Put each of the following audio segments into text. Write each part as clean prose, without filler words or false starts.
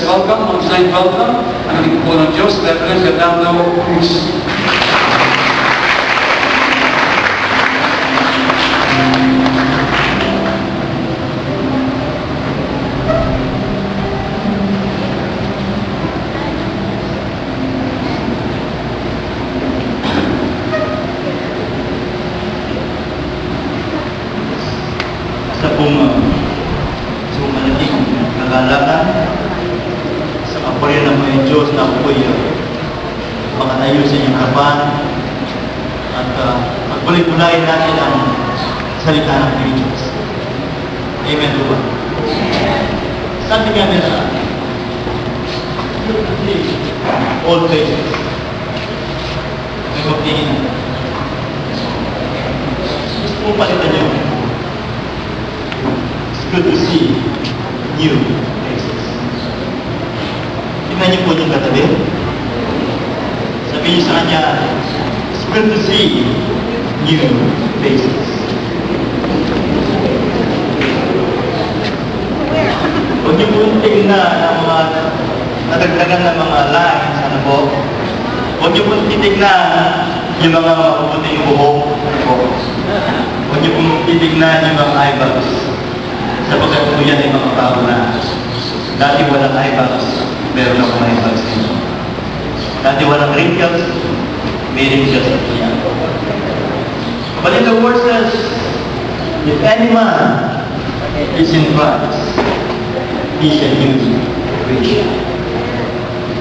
welcome, on-site welcome. Ang ating po ng Diyos, Reverend Fernando Cruz. Sa malaking kagalakan sa kapurihan ng mga Diyos na ako po'y makatayo sa inyong harapan at pagbulit-bulayin natin ang salita ng Diyos. Amen po ba? Sabi nga nila, all places may magtingin. Gusto mo palitan niyo. Good to see new faces. Tingnan niyo po yung katabi. Sabihin niyo sa kanya, it's good to see new faces. Huwag niyo po tingnan ang mga nadagdagan ng mga lines, ano po. Huwag niyo po titignan yung mga mapuputing buhok. Huwag niyo po titignan yung mga eyebags. Sapagkat po yan ay mga tao na dati walang eyebags, meron akong eyebags nito. Dati walang wrinkles, may wrinkles na po yan. But in the word says, if any man is in Christ, he is a new creation.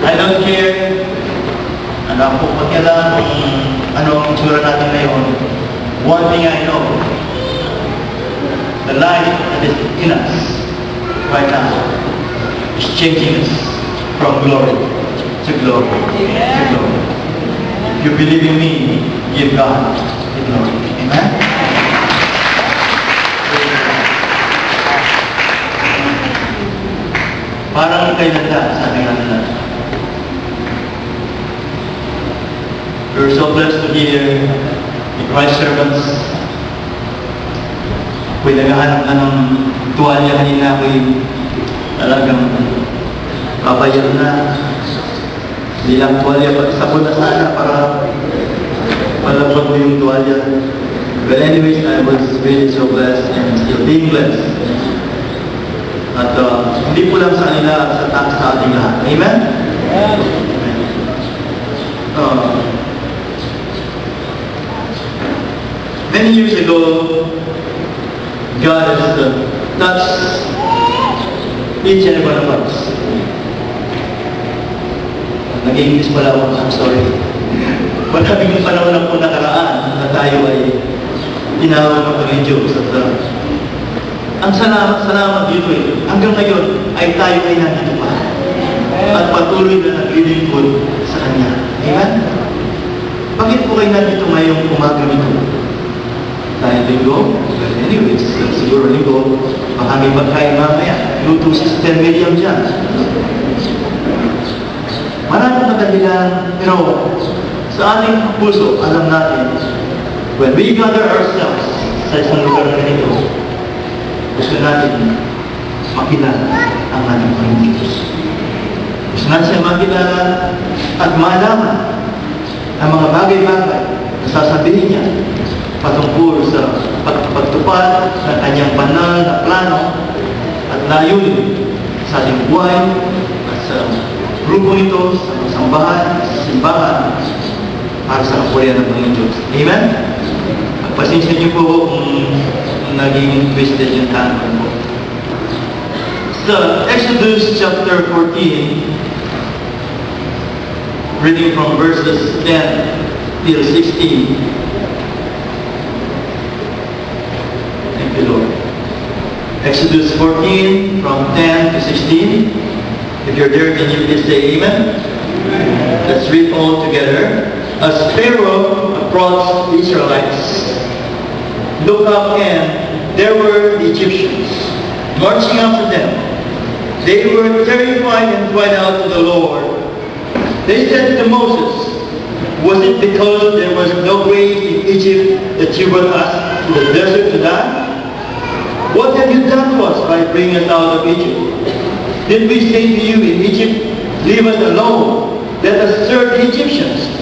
I don't care ano po pakialam kung ano ang itsura natin ngayon. One thing I know, the life that is in us right now is changing us from glory to glory to glory. If you believe in me, give God the glory. Amen? Parang kay Nanda, sabi nga nila. We're so blessed to hear the Christ servants. Kung naghahanap na ng tuwalya kanina, ako'y talagang babayan na. Hindi lang tuwalya, sabon na sana para malabot mo yung tuwalya. But anyways, I was really so blessed and still being blessed. At hindi po lang sa kanila, sa ating lahat. Amen? Many years ago, God has touched each and every one of us. Nag-English pala ako, I'm sorry. Maraming panahon na po nakaraan na tayo ay tinawag ng Diyos. At ang salamat dito eh. Hanggang ngayon ay tayo ay nandito pa. At patuloy na naglilingkod sa Kanya. Amen? Bakit po kayo nandito ngayong umaga nito? Dahil linggo, anyways, siguro linggo, baka may pagkain mamaya. Luto si Sister Miriam dyan. Maraming magdahilan, pero sa ating puso, alam natin, when we gather ourselves sa isang lugar na ganito, gusto natin makilala ang ating Panginoon Diyos. Gusto natin siya makilala at malaman ang mga bagay-bagay na sasabihin niya patungkol sa pagtupad ng kanyang banal na plano at layunin sa ating buhay at sa grupo nito, sa sambahan, sa simbahan para sa kapurihan ng Panginoon Diyos. Amen? Pagpasensya niyo po kung naging twisted yung tanong po. So, Exodus chapter 14, reading from verses 10 till 16. Lord. Exodus 14 from 10 to 16. If you're there, can you please say amen? Let's read all together. As Pharaoh approached the Israelites, look up, and there were the Egyptians marching after them. They were terrified and cried out to the Lord. They said to Moses, was it because there was no grace in Egypt that you brought us to the desert to die? What have you done to us by bringing us out of Egypt? Did we say to you in Egypt, leave us alone, let us serve the Egyptians?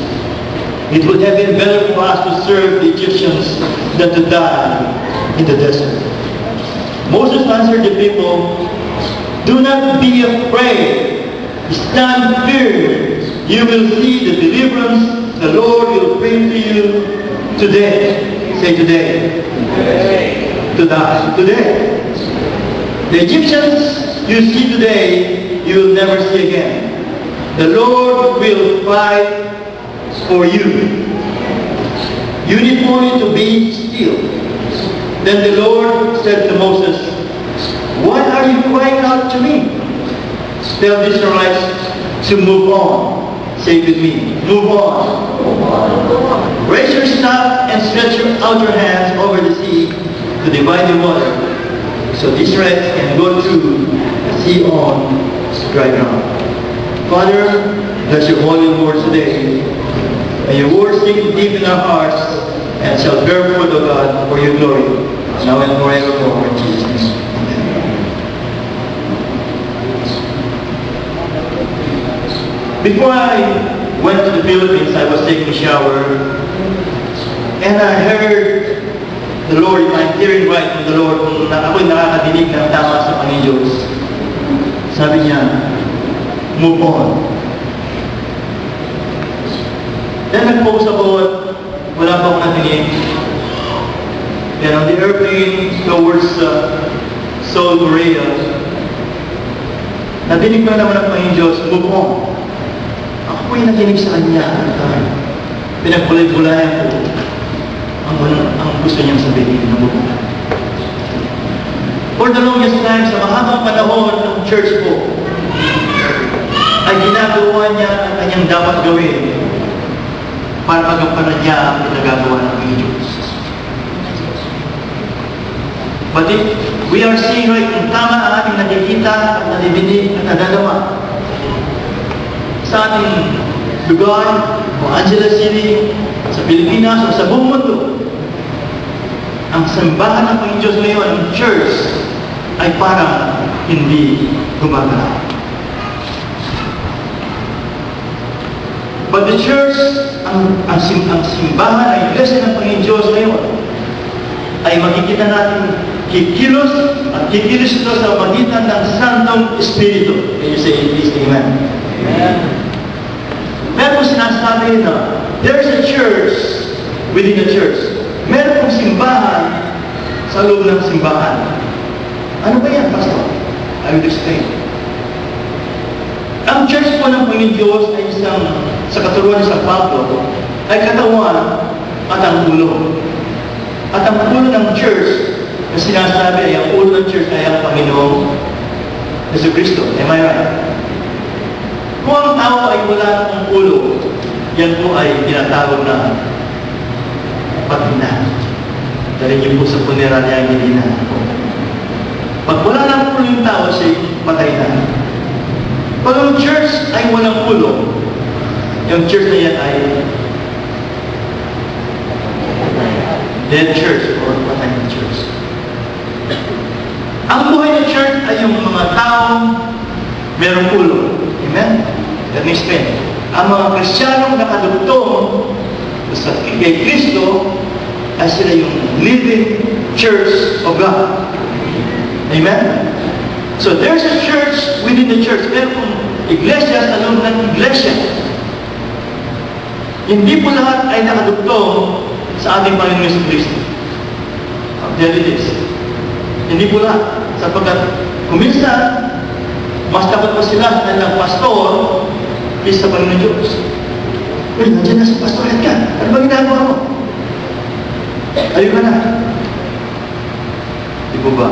It would have been better for us to serve the Egyptians than to die in the desert. Moses answered the people, do not be afraid. Stand firm. You will see the deliverance the Lord will bring to you today. Say today. Today. The Egyptians you see today, you will never see again. The Lord will fight for you. You need only to be still. Then the Lord said to Moses, why are you crying out to me? Tell the Israelites to move on. Say with me, move on. Raise your staff and stretch out your hands over the sea to divide the water, so the Israelites can go through the sea on dry ground. Father, bless your holy words today. May your words sink deep in our hearts and shall bear fruit, O God, for your glory, now and forevermore. In Jesus' name. Before I went to the Philippines, I was taking a shower, and I heard the Lord, I'm hearing right from the Lord, kung ako'y nakakadinig ng tama sa Panginoon Diyos. Sabi niya, move on. Then nag-post ako at wala pa akong natinig. And on the airplane towards Seoul, Korea, natinig ko naman ang Panginoon Diyos, move on. Ako po'y nakinig sa Kanya at pinagpulay-pulayan ko ang gusto niyang sabihin ng move on. For the longest time, sa mahabang panahon ng church ko, ay ginagawa niya ang kanyang dapat gawin para pagkampanan niya ang pinagagawa ng Diyos. But we are seeing right kung tama ang ating nakikita at nadidinig at nadadama sa ating lugar, o Angeles City, sa Pilipinas, o sa buong mundo. Ang sambahan ng Panginoon Diyos ngayon, ang church, ay parang hindi gumagalaw. But the church, ang simbahan, ang iglesia ng Panginoon Diyos ngayon, ay makikita natin kikilos at kikilos ito sa magitan ng Santong Espiritu. Can you say please, amen? Amen. Meron sinasabi na there's a church within a church. Meron pong simbahan sa loob ng simbahan. Ano ba yan, Pastor? I will explain. Ang church po ng Panginoon Diyos ay isang, sa katuruan ni San Pablo, ay katawan at ang ulo. At ang ulo ng church, na sinasabi ay ang ulo ng church ay ang Panginoong Jesucristo. Am I right? Kung ang tao ay wala ng ulo, yan po ay tinatawag na paghina. Dahil niyo po sa punerarya ang hinina. Pag wala ng ulo yung tao, siya patay na. Pag ang church ay walang ulo, yung church na yan ay dead church or patay na church. Ang buhay ng church ay yung mga taong merong ulo. Amen? Let me explain. Ang mga Kristiyanong nakadugtong kay Kristo ay sila yung living church of God. Amen? So there's a church within the church. Meron kong iglesia sa loob ng iglesia. Hindi po lahat ay nakadugtong sa ating Panginoon Kristo. There it is. Hindi po lahat. Sapagkat kuminsan, mas dapat pa sila sa kanilang pastor kaysa sa Panginoon Diyos. Uy, nandiyan na si Pastor Edgar. Ano ba ginagawa mo? Ayun ka na. Di po ba?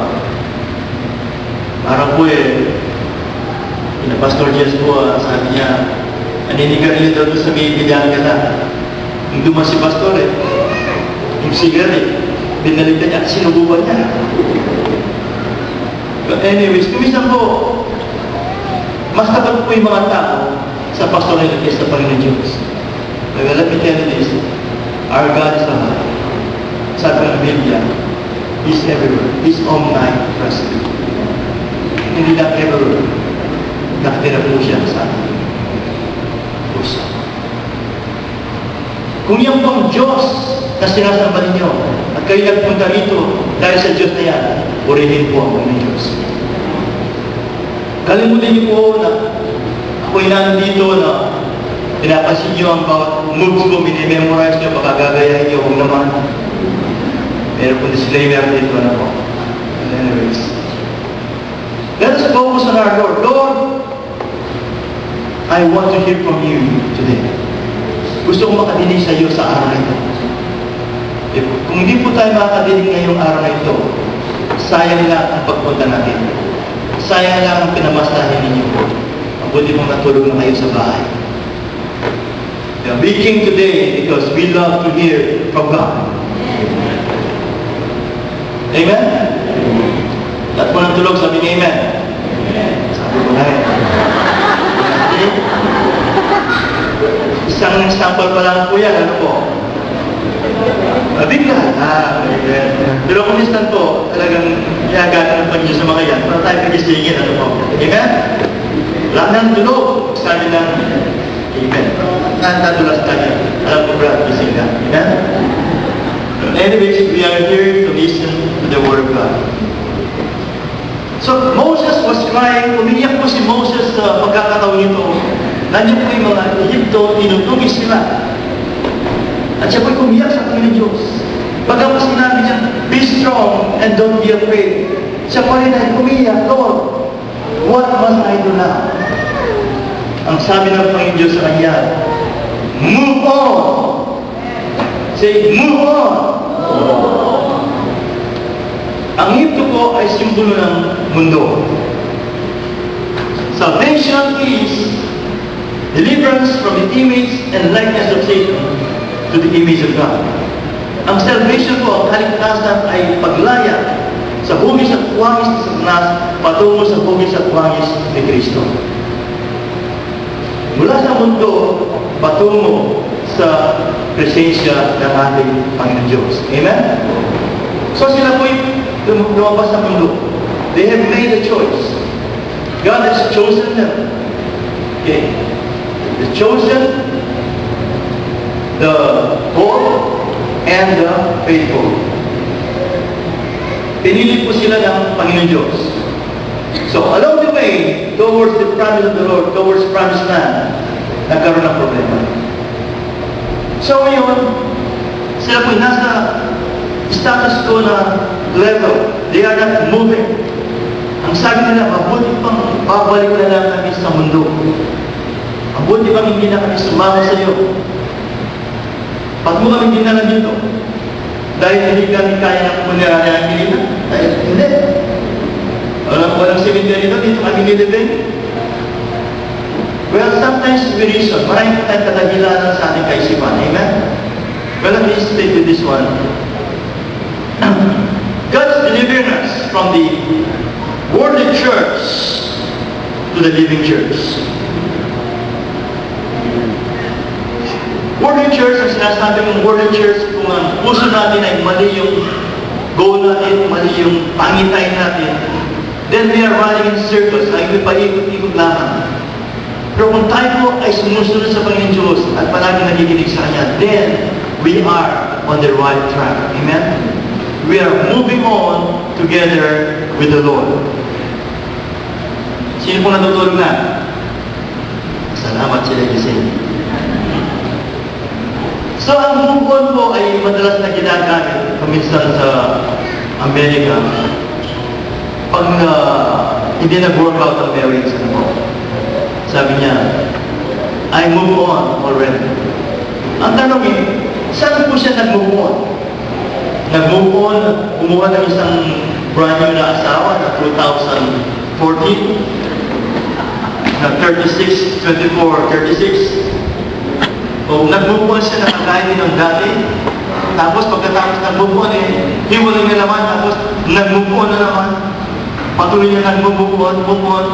Parang po ina Pastor Jess po, sabi niya, naninigarilyo daw doon sa may bilang ka na. Nung dumas si Pastor yung sigaret, binalik niya at sinubukan niya. But anyways, kumisan po, mas tapat po yung mga tao sa Pastor na kaysa sa Panginoon Diyos. But let me tell you this, our God is alive. Sabi ng Biblia, He's everywhere. He's omnipresent. Hindi lang everywhere. nakatira po siya sa ating puso. Kung yan pong Diyos na sinasamba ninyo at kayo nagpunta rito dahil sa Diyos na yan, purihin po ang Panginoon Diyos. Kalimutin niyo po na ako'y nandito na pinapansin niyo ang bawat moves ko, minimemorize niyo, baka gagayahin niyo, huwag naman. Meron po disclaimer dito na po. Anyways, let us focus on our Lord. Lord, I want to hear from you today. Gusto ko makadinig sa iyo sa araw na ito. Kung hindi po tayo makakadinig ngayong araw na ito, sayang lang ang pagpunta natin. Sayang lang ang pinamasahin ninyo. Mabuti mong natulog na kayo sa bahay. We came today because we love to hear from God. Amen? Lahat po ng tulog, sabi niya amen. Sabi ko na rin. Isang sample pa lang po yan, ano po? Bigla. Pero kung instant po, talagang iagatan ng Panginoon sa mga yan, para tayo pagisingin, ano po? Amen? Lahat ng tulog, sabi ng amen. Natadulas tayo. Alam ko ba, gising ka. Amen? Anyways, we are here to listen to the Word of God. So, Moses was crying. Umiyak po si Moses sa pagkakataon nito. Nandiyan po yung mga Egypto, tinutugis sila. At siya po'y umiyak sa Panginoon Diyos. Pagkapos sinabi niya, be strong and don't be afraid. Siya pa rin ay umiyak, Lord, what must I do now? Ang sabi ng Panginoon Diyos sa kanya, move on. Say, move on. Ang Egypto po ay simbolo ng mundo. Salvation is deliverance from the image and likeness of Satan to the image of God. Ang salvation po, ang kaligtasan ay paglaya sa hugis at kuwangis ni Satanas patungo sa hugis at kuwangis ni Kristo. Mula sa mundo, patungo sa presensya ng ating Panginoon Diyos. Amen? So sila po'y lumabas sa mundo. They have made a choice. God has chosen them. Okay? He's chosen the poor and the faithful. Pinili po sila ng Panginoon Diyos. So, along the way, towards the promise of the Lord, towards promised land, nagkaroon ng problema. So, ngayon, sila po nasa status quo na level. They are not moving. Ang sabi nila, mabuti pang babalik na lang kami sa mundo. Mabuti pang hindi na kami sumama sa iyo. Pag mo kami dinala dito, dahil hindi kami kaya ng punerarya ang Pilipinas, dahil hindi. Walang cemetery dito kami nilibing. Well, sometimes we reason, maraming tayong kadahilanan sa ating kaisipan. Amen? Well, let me stick with this one. God's delivering us from the worldly church to the living church. Worldly church, ang sinasabi ng worldly church, kung ang puso natin ay mali yung goal natin, mali yung pangitain natin, then we are running in circles, ay may paikot-ikot lamang. Pero kung tayo po ay sumusunod sa Panginoon Diyos at palagi nakikinig sa Kanya, then we are on the right track. Amen? We are moving on together with the Lord. Sino po natutulog na? Salamat sila gising. So, ang move on po ay madalas na ginagamit paminsan sa Amerika pag hindi nag-work out ang marriage. Sabi niya, I move on already. Ang tanong saan po siya nag-move on? Nag-move on, kumuha ng isang brand new na asawa na 2014, na 36, 24, 36. O nag-move on siya na kagaya din ng dati. Tapos pagkatapos nag-move on, hiwalay na naman. Tapos nag-move on na naman. Patuloy niya nag-move on.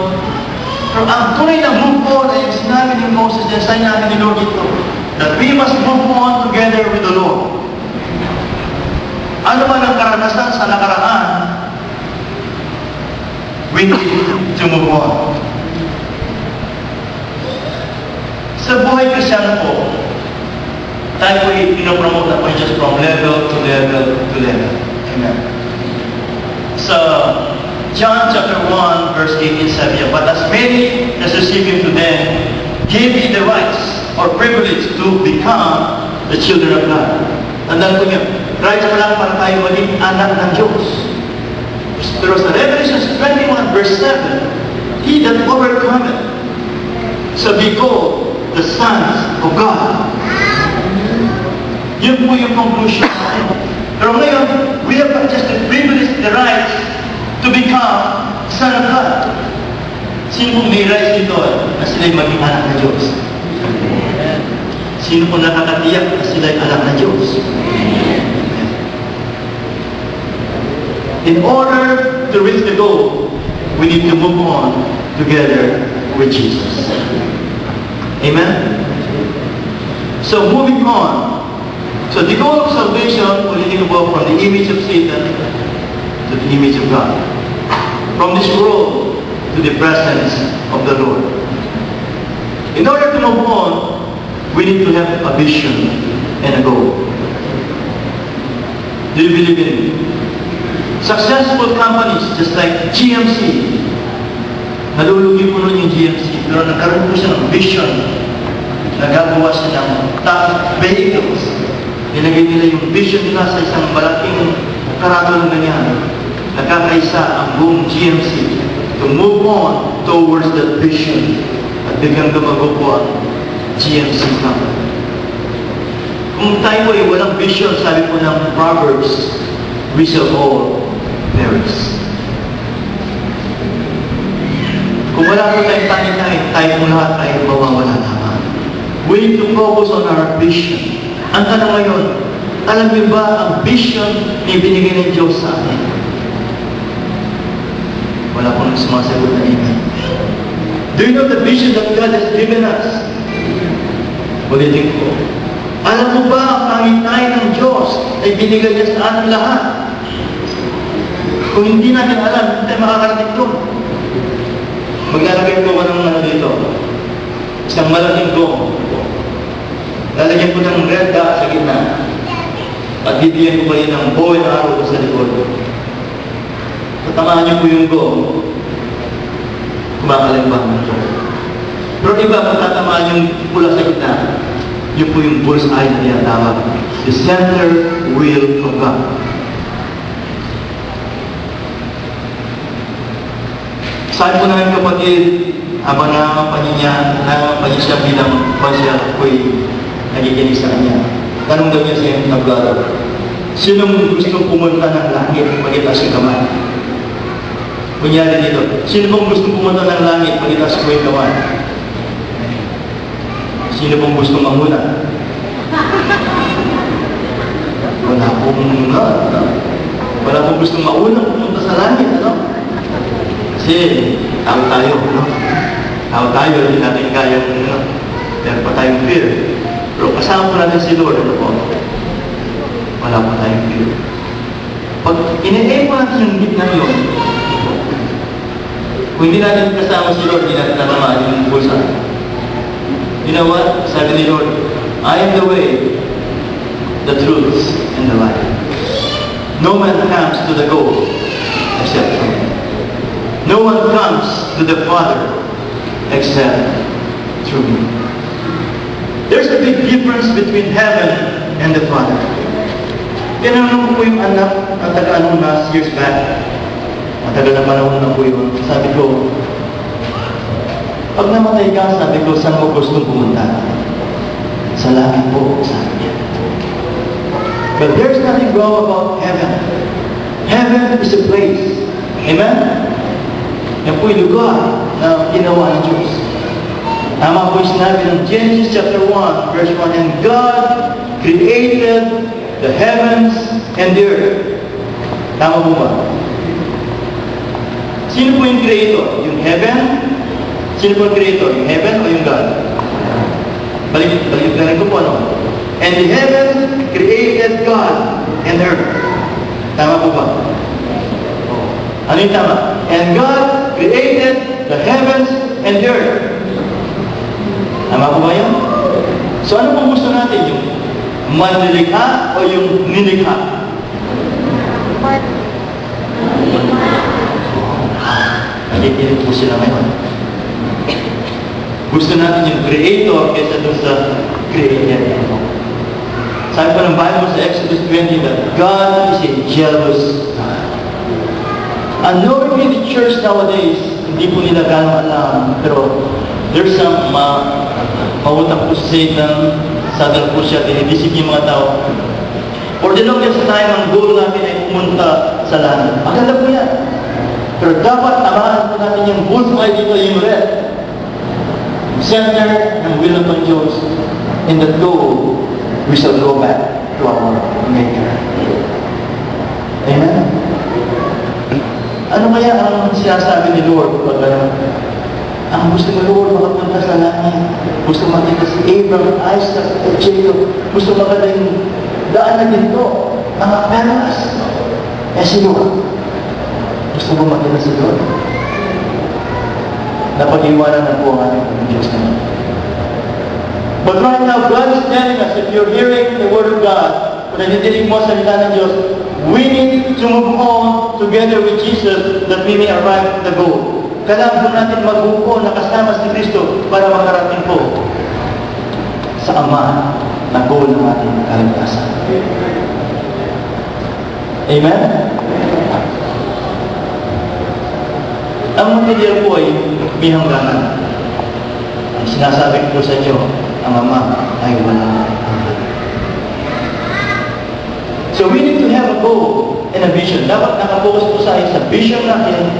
Pero ang tunay na move on ay sinabi ni Moses, yan sinabi ni Lord ito, that we must move on together with the Lord. Ano man ang karanasan sa nakaraan, we need to move on. Sa buhay Kristyano po, tayo po pinopromote na po just from level to level to level. Amen. Sa John chapter 1, verse 18 sabi niya, "But as many as receive Him to them, give Him the rights or privilege to become the children of God." Tandaan po niyo, rights pa lang para tayo maging anak ng Diyos. Pero sa Revelation 21, verse 7, "He that overcometh shall be called the sons of God." Yun po yung conclusion natin. Pero ngayon, we have just the privilege, the rights to become son of God. Sino pong may rights dito na sila'y maging anak ng Diyos? Sino pong nakakatiyak na sila'y anak ng Diyos? In order to reach the goal, we need to move on together with Jesus. Amen? So moving on. So the goal of salvation, ulitin ko po, from the image of Satan to the image of God. From this world to the presence of the Lord. In order to move on, we need to have a vision and a goal. Do you believe in it? Successful companies, just like GMC, nalulugi po nun yung GMC, pero nagkaroon po siya ng vision. Nagagawa siya ng top vehicles. Nilagay nila yung vision nila sa isang malaking karatol na yan. Nagkakaisa ang buong GMC to move on towards that vision at biglang gumago po ang GMC company. Kung tayo ay walang vision, sabi po ng Proverbs, we shall all perish. Kung wala po tayong tayo-tayo, tayo po lahat ay mawawala naman. We need to focus on our vision. Ang tanong ngayon, alam niyo ba ang vision na ibinigay ng Diyos sa atin? Wala pong sumasagot na amen. Do you know the vision that God has given us? Ulitin ko. Alam mo ba ang panginay ng Diyos ay binigay niya sa ating lahat? Kung hindi natin alam, hindi tayo makakarating doon. Maglalagay ko ng ano dito. Isang malaking gong. Lalagyan ko ng red dot sa gitna. At bibigyan ko kayo ng bow and arrow sa likod. Tatamaan niyo po yung gong. Kumakalimbang ng gong. Pero iba, kung tatamaan yung pula sa gitna, yun po yung bullseye na tinatawag. The center will of God. Sabi po namin kapatid, habang nangangampanya siya bilang konsyal, ako'y nagiginig sa kanya. Tanong daw niya sa iyong tablado, sinong gustong pumunta ng langit pag-itaas yung kamay? Kunyari dito, sino pong gustong pumunta ng langit pag-itaas ko yung kamay? Sino pong gustong manguna? Wala pong gustong maunang pumunta sa langit, ano? Kasi, tao tayo, no? Tao tayo, hindi natin kayang, meron pa tayong fear. Pero kasama po natin si Lord, ano po? Wala pa tayong fear. Pag in-aim po natin yung gitna yun, kung hindi natin kasama si Lord, hindi natin natamaan yung bullseye. You know what? Sabi ni Lord, I am the way, the truth, and the life. No man comes to the goal except through me. No one comes to the Father except through me. There's a big difference between heaven and the Father. Tinanong ko po yung anak ng taga-anong last years back. Matagal na panahon na po yun. Sabi ko, pag namatay ka, sabi ko, saan mo gustong pumunta? Sa langit po, sabi niya. But there's nothing wrong about heaven. Heaven is a place. Amen? Yan po yung lugar na ginawa ng Diyos. Tama po yung sinabi ng Genesis chapter 1, verse 1, and God created the heavens and the earth. Tama po ba? Sino po yung creator? Yung heaven? Sino po yung creator? Yung heaven o yung God? Balik ko po, ano? And the heaven created God and earth. Tama po ba? Ano yung tama? And God created the heavens and the earth. Tama po ba yun? So ano pong gusto natin? Yung manlilikha o yung nilikha? Nakikinig po sila ngayon. Gusto natin yung creator kaysa doon sa created. Sabi po ng Bible sa Exodus 20 that God is a jealous God. And knowing in the church nowadays, hindi po nila gano'ng alam, pero there's some mautang po si Satan, sadal po siya, dinidisip yung mga tao. For the longest time, ang goal natin ay pumunta sa langit. Maganda po yan. Pero dapat tamaan po natin yung bullseye dito, yung red. Center ng will of Diyos. In that goal, we shall go back to our Maker. Amen? Ano kaya ang sinasabi ni Lord pag ang gusto mo, Lord, makapunta sa langit. Gusto makita si Abraham, Isaac, at Jacob. Gusto makita yung daan na ginto, mga peras. Si Lord. Gusto mo makita si Lord? Napag-iwanan na po ang ating Diyos naman. But right now, God is telling us, if you're hearing the Word of God, kung nandidinig mo sa salita ng Diyos, we need to move on together with Jesus that we may arrive at the goal. Kailangan po natin magbuo na kasama si Kristo para makarating po sa Ama na goal ng ating kaligtasan. Amen? Ang material po ay may hangganan. Ang sinasabi ko sa inyo, ang Ama ay wala. So we need to have a goal and a vision. Dapat nakapokus po sa vision natin.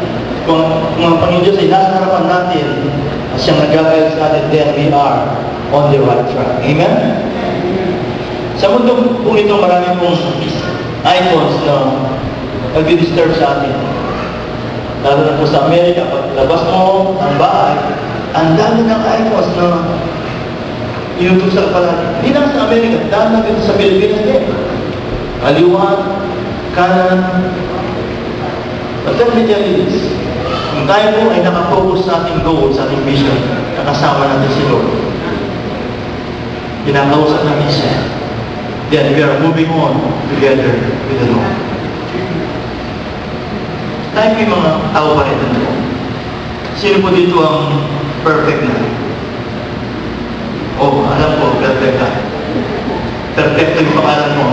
Kung ang Panginoon Diyos ay nasa harapan natin at siyang nag-guide sa atin, then we are on the right track. Amen? Sa mundo po ito, marami pong icons na nag-disturb sa atin. Lalo na po sa Amerika, pag labas mo ang bahay, ang dami ng icons na inutusan palagi. Hindi lang sa Amerika, dami na dito sa Pilipinas din. Kaliwa, kanan. But let me tell you this. Kung tayo po ay nakafocus sa ating goal, sa ating vision, nakasama natin si Lord, pinakausap natin siya, then we are moving on together with the Lord. Tayo po yung mga tao pa rin ito. Sino po dito ang perfect na? Oh, alam ko, perfect ka. Perfect yung pangalan mo.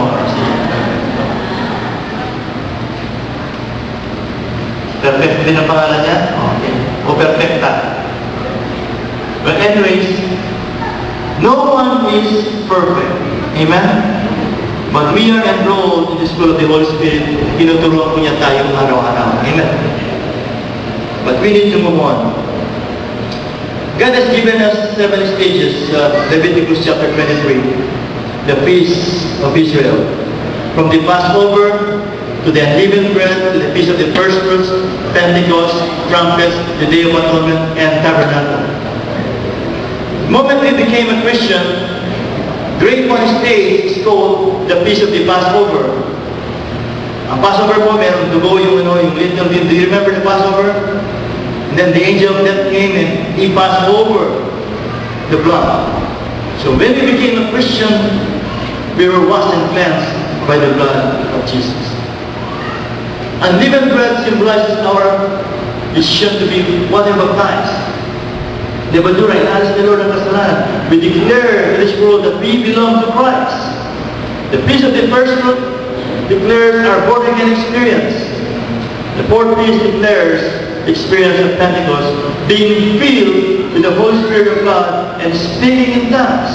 Perfect din ang pangalan niya? Okay. O perfecta. But anyways, no one is perfect. Amen? But we are enrolled in the school of the Holy Spirit. Tinuturuan po niya tayo araw-araw. Amen? But we need to move on. God has given us 7 stages. Leviticus chapter 23. The Feast of Israel. From the Passover to the unleavened bread, to the Feast of the First Fruits, Pentecost, trumpets, the Day of Atonement, and Tabernacle. The moment we became a Christian, grade 1 stage is called the Feast of the Passover. Ang Passover po, meron dugo yung little bit. Do you remember the Passover? And then the angel of death came and he passed over the blood. So when we became a Christian, we were washed and cleansed by the blood of Jesus. Unleavened bread symbolizes our decision to be water baptized. Debadura, inalis ni Lord ang kasalanan. We declare to this world that we belong to Christ. The Feast of the First Fruit declares our born-again experience. The fourth feast declares the experience of Pentecost, being filled with the Holy Spirit of God and speaking in tongues.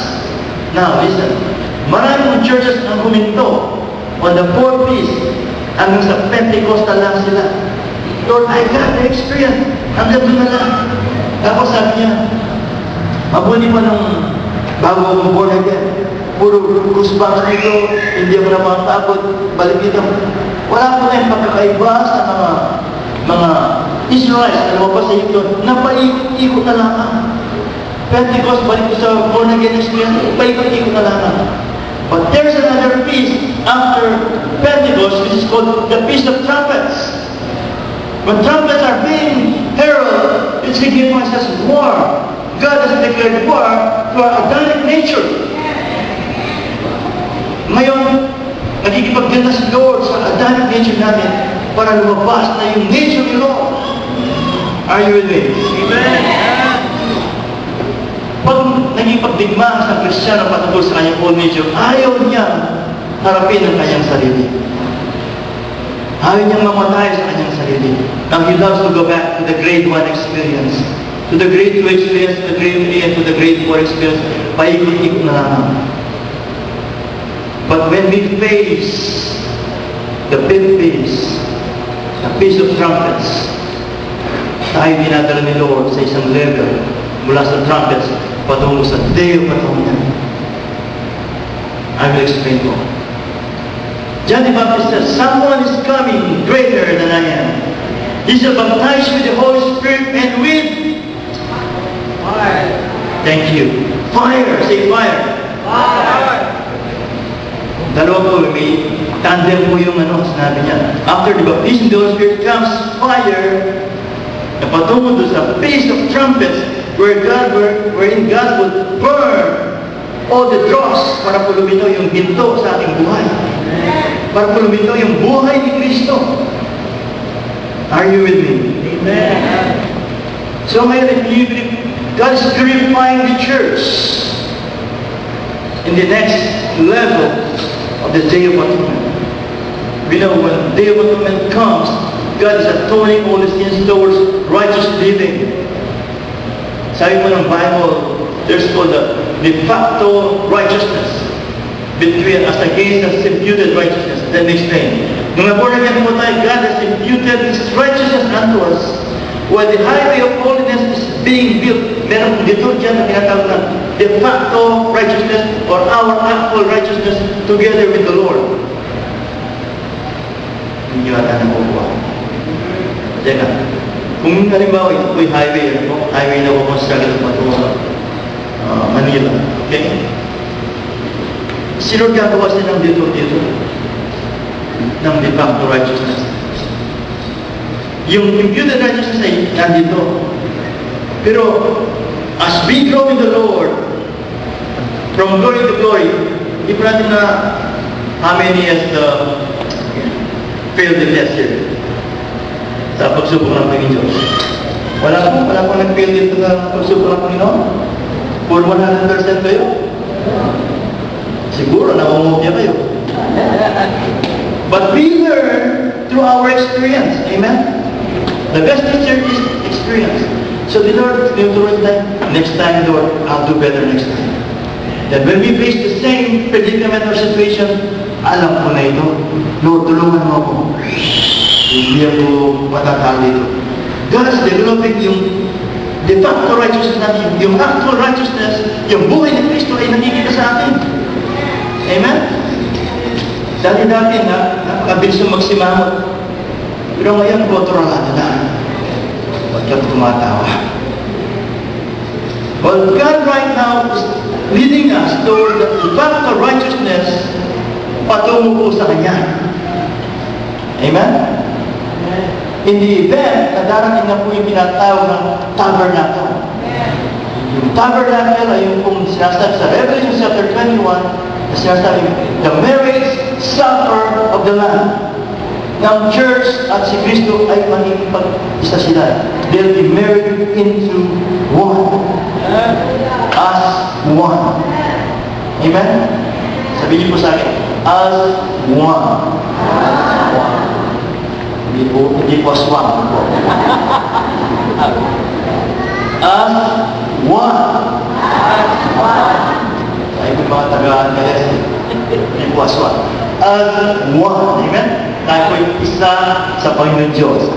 Now, listen. Maraming churches ang huminto on the fourth feast. Hanggang sa Pentecostal lang sila. Lord, I got the experience. Hanggang doon na lang. Tapos sabi niya, mabuti pa nung bago ako born again. Puro goosebumps nito, hindi ako na makatakot. Balik dito. Wala po na yung pagkakaiba sa mga Israelites na lumabas sa Egypt. Napaikot-ikot na lang. Pentecost, balik ko sa born again experience. Paikot-ikot na lang. But there's another feast after Pentecost, which is called the Feast of Trumpets. When trumpets are being heralded, it signifies as war. God has declared war to our Adamic nature. Ngayon, nagkikipagdala si Lord sa Adamic nature natin para lumabas na yung nature ni Lord. Are you with me? Amen. Pag nagkipagdigma sa Kristiyano patungkol sa kanyang old nature, ayaw niya harapin ang kanyang sarili. Ayaw niyang mamatay sa kanyang sarili. Now, he loves to go back to the grade 1 experience, to the grade 2 experience, to the grade 3, and to the grade 4 experience. Paikot-ikot na lang. But when we face the fifth phase, the phase of trumpets, tayo dinadala ni Lord sa isang level mula sa trumpets patungo sa day of atonement. I will explain more. John the Baptist says, someone is coming greater than I am. He shall baptize with the Holy Spirit and with fire. Thank you. Fire. Say fire. Fire. Dalawa po, may tandem po yung sinabi niya. After the baptism, the Holy Spirit comes fire na patungo doon sa phase of trumpets wherein God would burn all the dross para po lumino yung ginto sa ating buhay. Para po lumino yung buhay ni Kristo. Are you with me? Amen. So ngayon, if you believe God is purifying the church in the next level of the Day of Atonement. We know when Day of Atonement comes, God is atoning all the sins towards righteous living. Sabi mo ng Bible, there's called the de facto righteousness between us against the imputed righteousness. Let me explain. Nung born again po tayo, God has imputed His righteousness unto us. While the highway of holiness is being built, meron dito dyan na tinatawag na de facto righteousness or our actual righteousness together with the Lord. Hindi yata nakukuha. Teka, kung halimbawa ito po'y highway na kukonstruct patungo sa Manila. Okay? Sino gagawa sila ng dito ng de facto righteousness? Yung imputed righteousness ay nandito. Pero as we grow in the Lord, from glory to glory, hindi pa natin na how many has failed the test here sa pagsubok ng Panginoon. Wala po nag-fail dito sa pagsubok ng Panginoon? For 100% kayo? Siguro, nakungopya kayo. But we learn through our experience. Amen? The best teacher is experience. So the Lord, next time, Lord, I'll do better next time. Then when we face the same predicament or situation, alam ko na ito, Lord, tulungan mo ako. Hindi ako matatalo dito. God is developing yung de facto righteousness natin, yung actual righteousness, yung buhay ni Kristo ay nakikita sa atin. Amen? Dati-dati napakabilis yung magsimamot. Pero ngayon, kontrolado na. Ba't ka tumatawa? Well, God right now is leading us toward the path of righteousness patungo po sa Kanya. Amen? In the event, darating na po yung tinatawag ng tabernacle. Yung tabernacle ay yung kung sinasabi sa Revelation chapter 21, sinasabi, the marriage supper of the Lamb. Ng church at si Kristo ay makikipag-isa sila. They'll be married into one. As one. Amen? Sabihin niyo po sa akin, as one. Hindi po aswang po. As one. Ay, kung mga tagaan kaya, hindi po aswang. As one. Amen? Tayo po yung isa sa Panginoon Diyos.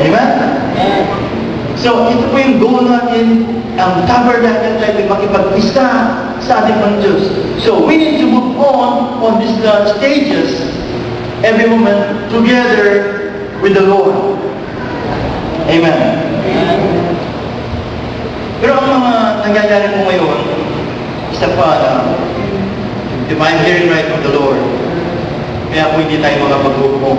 Amen? So, ito po yung goal natin, ang tabernacle tayo makipag-isa sa ating Panginoon Diyos. So, we need to move on these stages every moment together with the Lord. Amen? Pero ang mga nangyayari po ngayon, isa pa if I'm hearing right from the Lord, kaya po hindi tayo makapag-upo.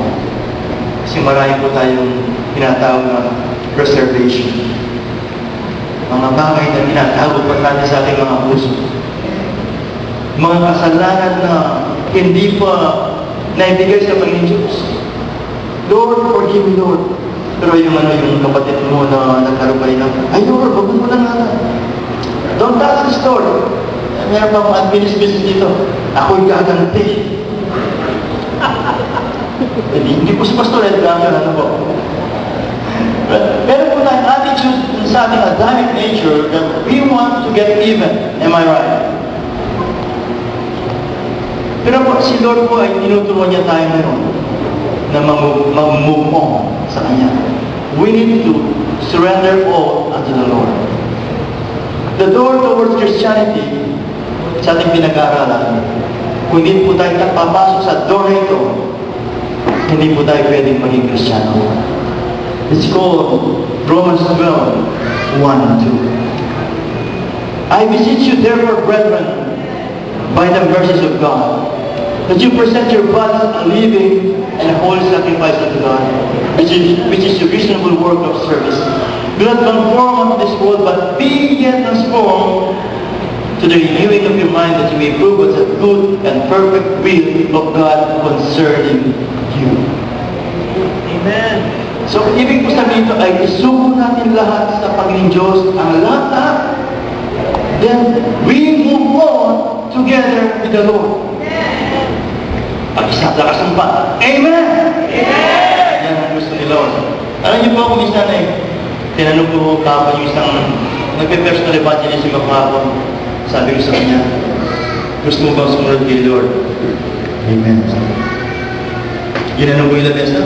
Kasi marami po tayong tinatawag na reservation. mga bagay na tinatago pa natin sa ating mga puso. Mga kasalanan na hindi pa naibigay sa Panginoon Diyos. Lord, forgive me, Lord. Pero yung kapatid mo na nagkarubay na, ay Lord, wag mo na nga. Don't touch this, Lord. Meron pa akong unfinished business dito. Ako'y gaganti. Hindi po si Pastor Edgar, ano po. Meron po tayong attitude sa ating Adamic nature that we want to get even. Am I right? Pero po, si Lord po ay tinuturuan niya tayo ngayon na mag-move on sa Kanya. We need to surrender all unto the Lord. The door towards Christianity sa ating pinag-aaralan, kung hindi po tayo papasok sa door na ito, hindi po tayo pwedeng maging Kristiyano. It's called Romans 12, 1 and 2. I beseech you therefore, brethren, by the mercies of God, that you present your bodies a living and a holy sacrifice unto God, which is your reasonable work of service. Do not conform unto this world, but be yet transformed to the renewing of your mind, that you may prove what's the good and perfect will of God concerning you. Amen. So, ibig ko sabihin ito ay isuko natin lahat sa Panginoon Diyos ang lahat. Then, we move on together with the Lord. Pag-isang lakas ng pa. Amen! Amen! Yan ang gusto ni Lord. Alam niyo po ako minsan tinanong ko kahapon yung isang nagpe-personal evangelism ako kahapon. Sabi ko sa kanya, gusto mo bang sumunod kay Lord? Amen. Ginanong ko ilang beses na.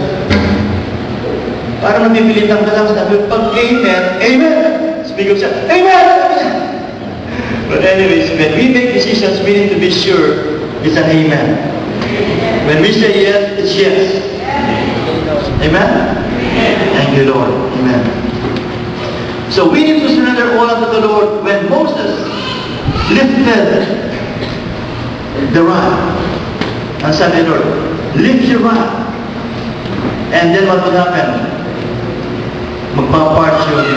Para mapipilitan ka lang, sabi ko, pag amen, amen! Speak of siya, amen! But anyways, when we make decisions, we need to be sure it's an amen. When we say yes, it's yes. Amen? Thank you, Lord. Amen. So we need to surrender all unto the Lord. When Moses lifted the rod, and said, Lord, lift your rod. And then what would happen? Magpapart yung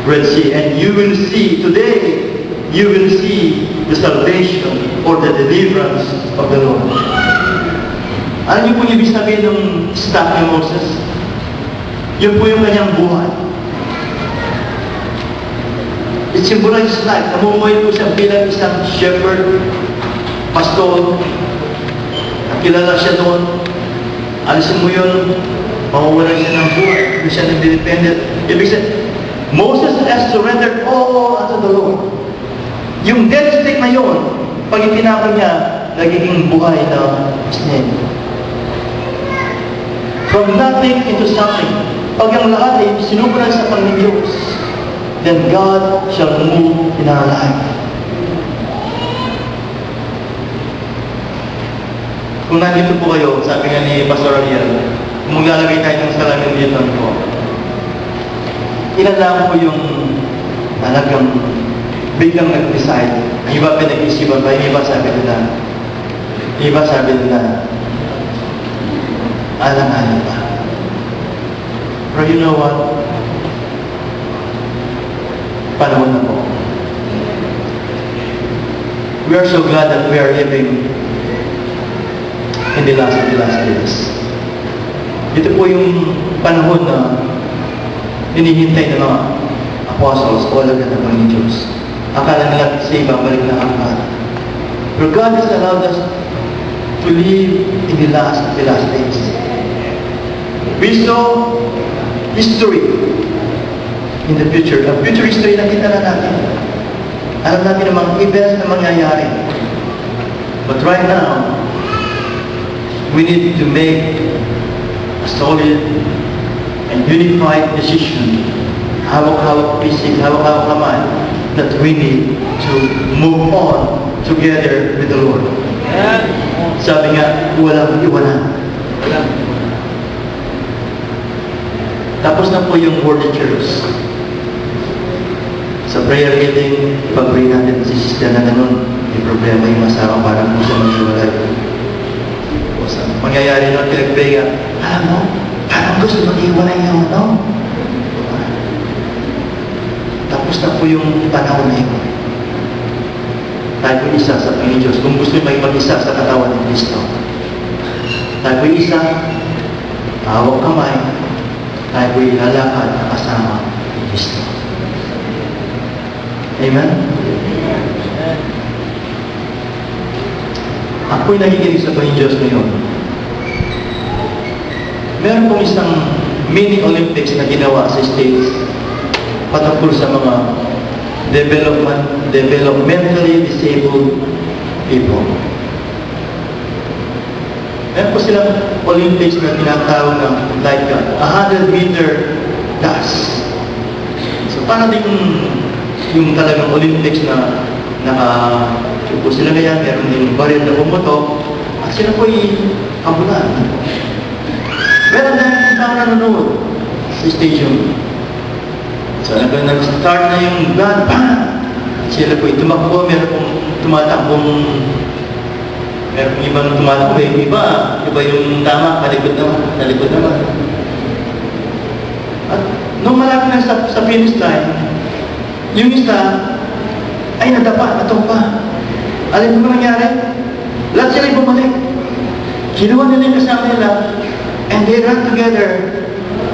Red Sea. And you will see, today, you will see the salvation or the deliverance of the Lord. Ano niyo po ibig sabihin ng staff ni Moses? Yun po yung kanyang buhay. It symbolizes life. Namumuhay po siya bilang isang shepherd, pastor. Nakilala siya doon. Alisin mo yun, mawawalan siya ng buhay. Hindi siya nag-dependent. Ibig sabihin, Moses has surrendered all unto the Lord. Yung dead stick na yun, pag itinapon niya, nagiging buhay na snake. From nothing into something. Pag ang lahat ay sinubulan sa Panginoon Diyos, then God shall move in our life. Kung nandito po kayo, sabi nga ni Pastor Ariel, kung maglalagay tayo ng salamin dito po, ilan lang po yung talagang biglang nag-decide. Ang iba pinag-isipan pa, yung iba sabi nila, alang-alang pa. Pero you know what? Panahon na po. We are so glad that we are living in the last days. Ito po yung panahon na hinihintay ng mga apostles o alagad ng Panginoon Diyos. Akala nila sa iba, balik na ang lahat. But God has allowed us to live in the last days. We saw history in the future. Ang future history nakita na natin. Alam natin ang mga events na mangyayari. But right now, we need to make a solid and unified decision. Hawak-hawak pisig, hawak-hawak kamay, that we need to move on together with the Lord. Sabi nga, walang iwanan. Tapos na po yung world church. Sa prayer meeting, ipag-pray natin si sister na ganun. May problema yung asawa para po siya mag-iwalay. Mangyayari nun, pinag-pray nga, alam mo, parang gusto mag-iwalay yung ano. Tapos Tapos na po yung panahon na yun. Tayo po isa sa Panginoon Diyos. Kung gusto nyo mag-isa sa katawan ng Kristo. Tayo po isa, hawak kamay, tayo po ilalakad na kasama ng Kristo. Amen? Ako'y nakikinig sa Panginoon Diyos ngayon. Meron pong isang mini Olympics na ginawa sa States patungkol sa mga developmentally disabled people. Meron po silang Olympics na tinatawag ng like 100-meter dash. So parang din yung talagang Olympics na naka-upo sila ngayon, meron din baril na bumoto, at sila po i-abulan. Meron na yung tao nanonood sa stadium. So nag-start na yung gun, sila po tumakbo, meron pong tumatakbong, meron pong ibang tumatakbo, iba yung tama, talikod naman. At nung malapit na sa finish line, yung isa ay nadapa, natumpa. Alam mo nangyari? Lahat sila bumalik. Kinuha nila yung kasama nila, and they ran together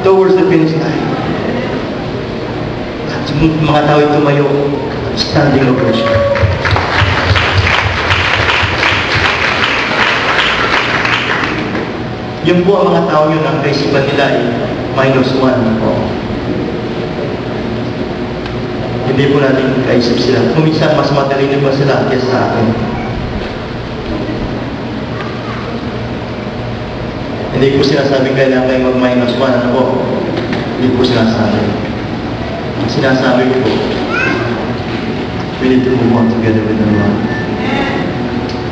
towards the finish line. At yung mga tao ay tumayo, standing ovation. Yun po ang mga tao yun, ang kaisipan nila ay -1 po. Hindi po natin kaisip sila. Kung minsan, mas matalino pa sila kaysa sa akin. Hindi po sinasabi kailangan kayo mag-1, ano po? Hindi po sinasabi. Ang sinasabi ko po, we need to move on together with the Lord.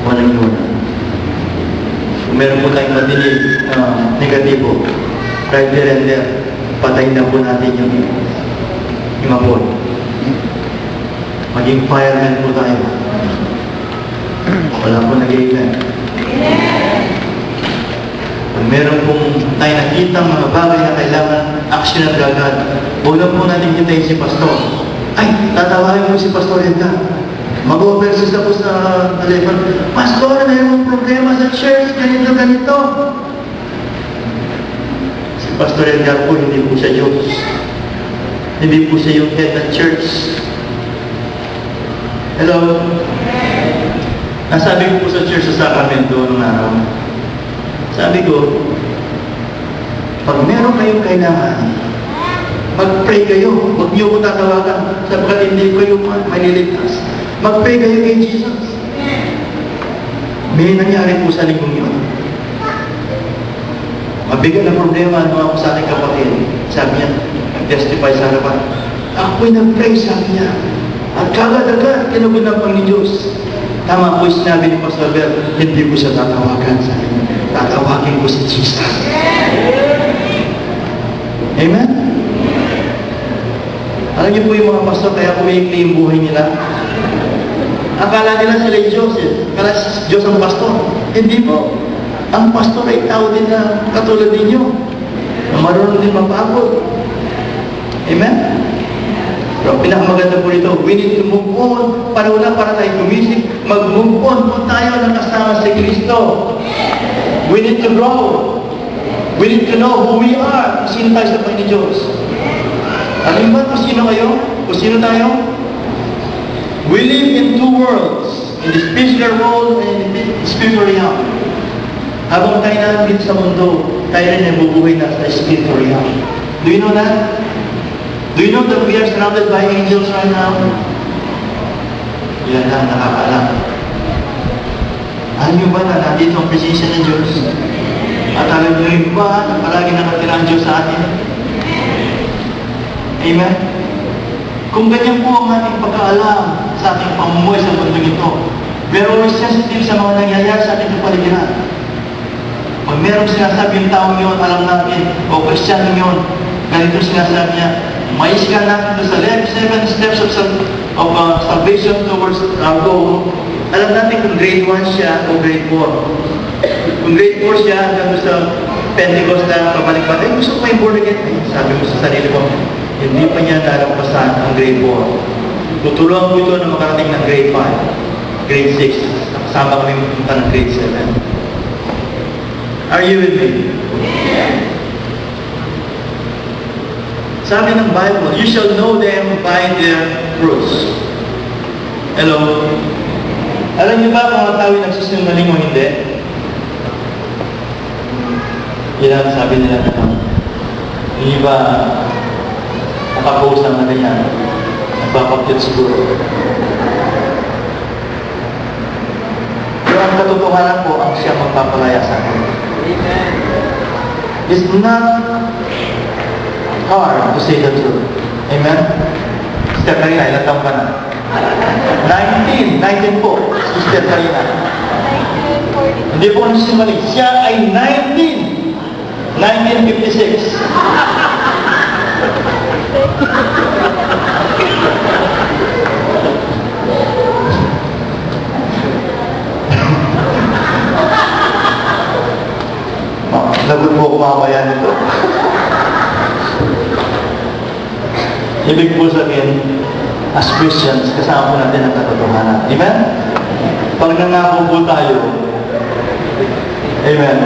Walang yun. Kung meron po tayong madinig negatibo, right there and there, patayin na po natin yung imabot. Maging fireman po tayo. Wala po nag-iilan. Kung meron pong tayo nakitang mga bagay na kailangan action at agad, huwag lang po natin hintayin si Pastor. Ay, tatawagin mo si Pastor Edgar. Mag-overseas na po sa telephone. Pastor, mayroong problema sa church, ganito. Si Pastor Edgar po, hindi po siya Diyos. Hindi po siya yung head ng church. Hello? Nasabi ko po sa church sa Sacramento nung araw. Sabi ko, pag meron kayong kailangan, mag-pray kayo. Huwag niyo ko tatawagan sapagkat hindi kayo maniligtas. Mag-pray kayo kay Jesus. May nangyari po sa linggong yun. Mabigat na problema ako sa aking kapatid. Sabi niya, nag-testify sa harapan. Ako'y nag-pray, sabi niya. At kagad-agad, tinugod ng Panginoon Diyos. Tama po yung sinabi ni Pastor Bel, hindi ko siya tatawagan sa akin. Tatawagin ko si Jesus. Amen? Alam niyo po yung mga pastor, kaya kumiikli yung buhay nila. Akala nila sila yung Diyos eh. Akala si Diyos ang pastor. Hindi po. Ang pastor ay tao din na katulad ninyo. Na marunong din mapagod. Amen? Pero pinakamaganda po rito, we need to move on. Para wala para tayo gumising. Mag-move on po tayo na kasama si Kristo. We need to grow. We need to know who we are. Sino tayo sa Panginoon Diyos? Alam ba kung sino kayo? Kung sino tayo? We live in two worlds. In the spiritual world and in the spiritual realm. Habang tayo natin sa mundo, tayo rin ay bubuhay na sa spiritual realm. Do you know that? Do you know that we are surrounded by angels right now? Yan lang nakakaalam. Alam niyo ba na nandito ang presensya ng Diyos? At alam niyo rin ba na palagi nakatira ang Diyos sa atin? Amen? Kung ganyan po ang ating pagkaalam sa ating pamumuhay sa mundo ito, we are always sensitive sa mga nangyayari sa ating kapaligiran. Pag merong sinasabi yung taong yun, alam natin, o Kristiyano yun, ganito sinasabi niya, mais ka natin sa 7 steps of salvation towards our goal. Alam natin kung grade 1 siya o grade 4. Kung grade 4 siya, hanggang sa Pentecost na pabalik-balik, gusto ko yung born again. Sabi mo sa sarili mo, Hindi pa niya nalampasan ang grade 4. Tutulungan ko ito na makarating ng grade 5, grade 6. Kasama kami pupunta ng grade 7. Are you with me? Sabi ng Bible, you shall know them by their fruits. Hello? Alam niyo ba kung ang tao nagsisinungaling o hindi? Yan ang sabi nila na hindi ba nakapost ang mga ganyan? Nagpapakyot siguro. Pero ang katotohanan po ang siya magpapalaya sa akin. It's not hard to say the truth. Amen? Sister Karina, ilan taong ka na? 19 po, Sister Karina. 1940. Hindi po nagsisimali. Siya ay 1956. Lagot po ako mamaya nito. Ibig po sabihin, as Christians, kasama po natin ang katotohanan. Amen? Pag nangako po tayo, amen,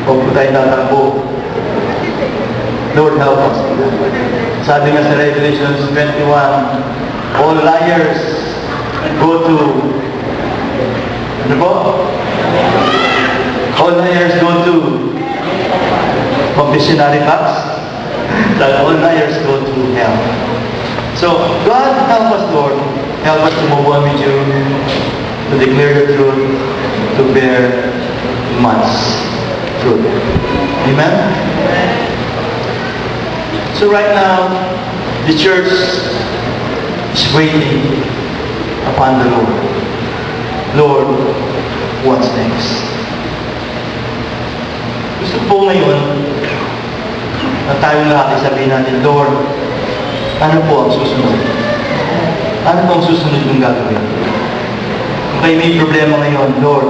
huwag po tayo tatakbo. Lord, help us. Sabi nga sa Revelation 21, all liars go to, ano po? All liars go to confessionary box. That all liars go to hell. So, God help us, Lord. Help us to move on with you, to declare the truth, to bear much fruit. Amen? So right now, the church is waiting upon the Lord. Lord, what's next? Gusto po ngayon na tayo lahat sabihin natin, Lord, ano po ang susunod? Ano po ang susunod kong gagawin? Kung kayo may problema ngayon, Lord,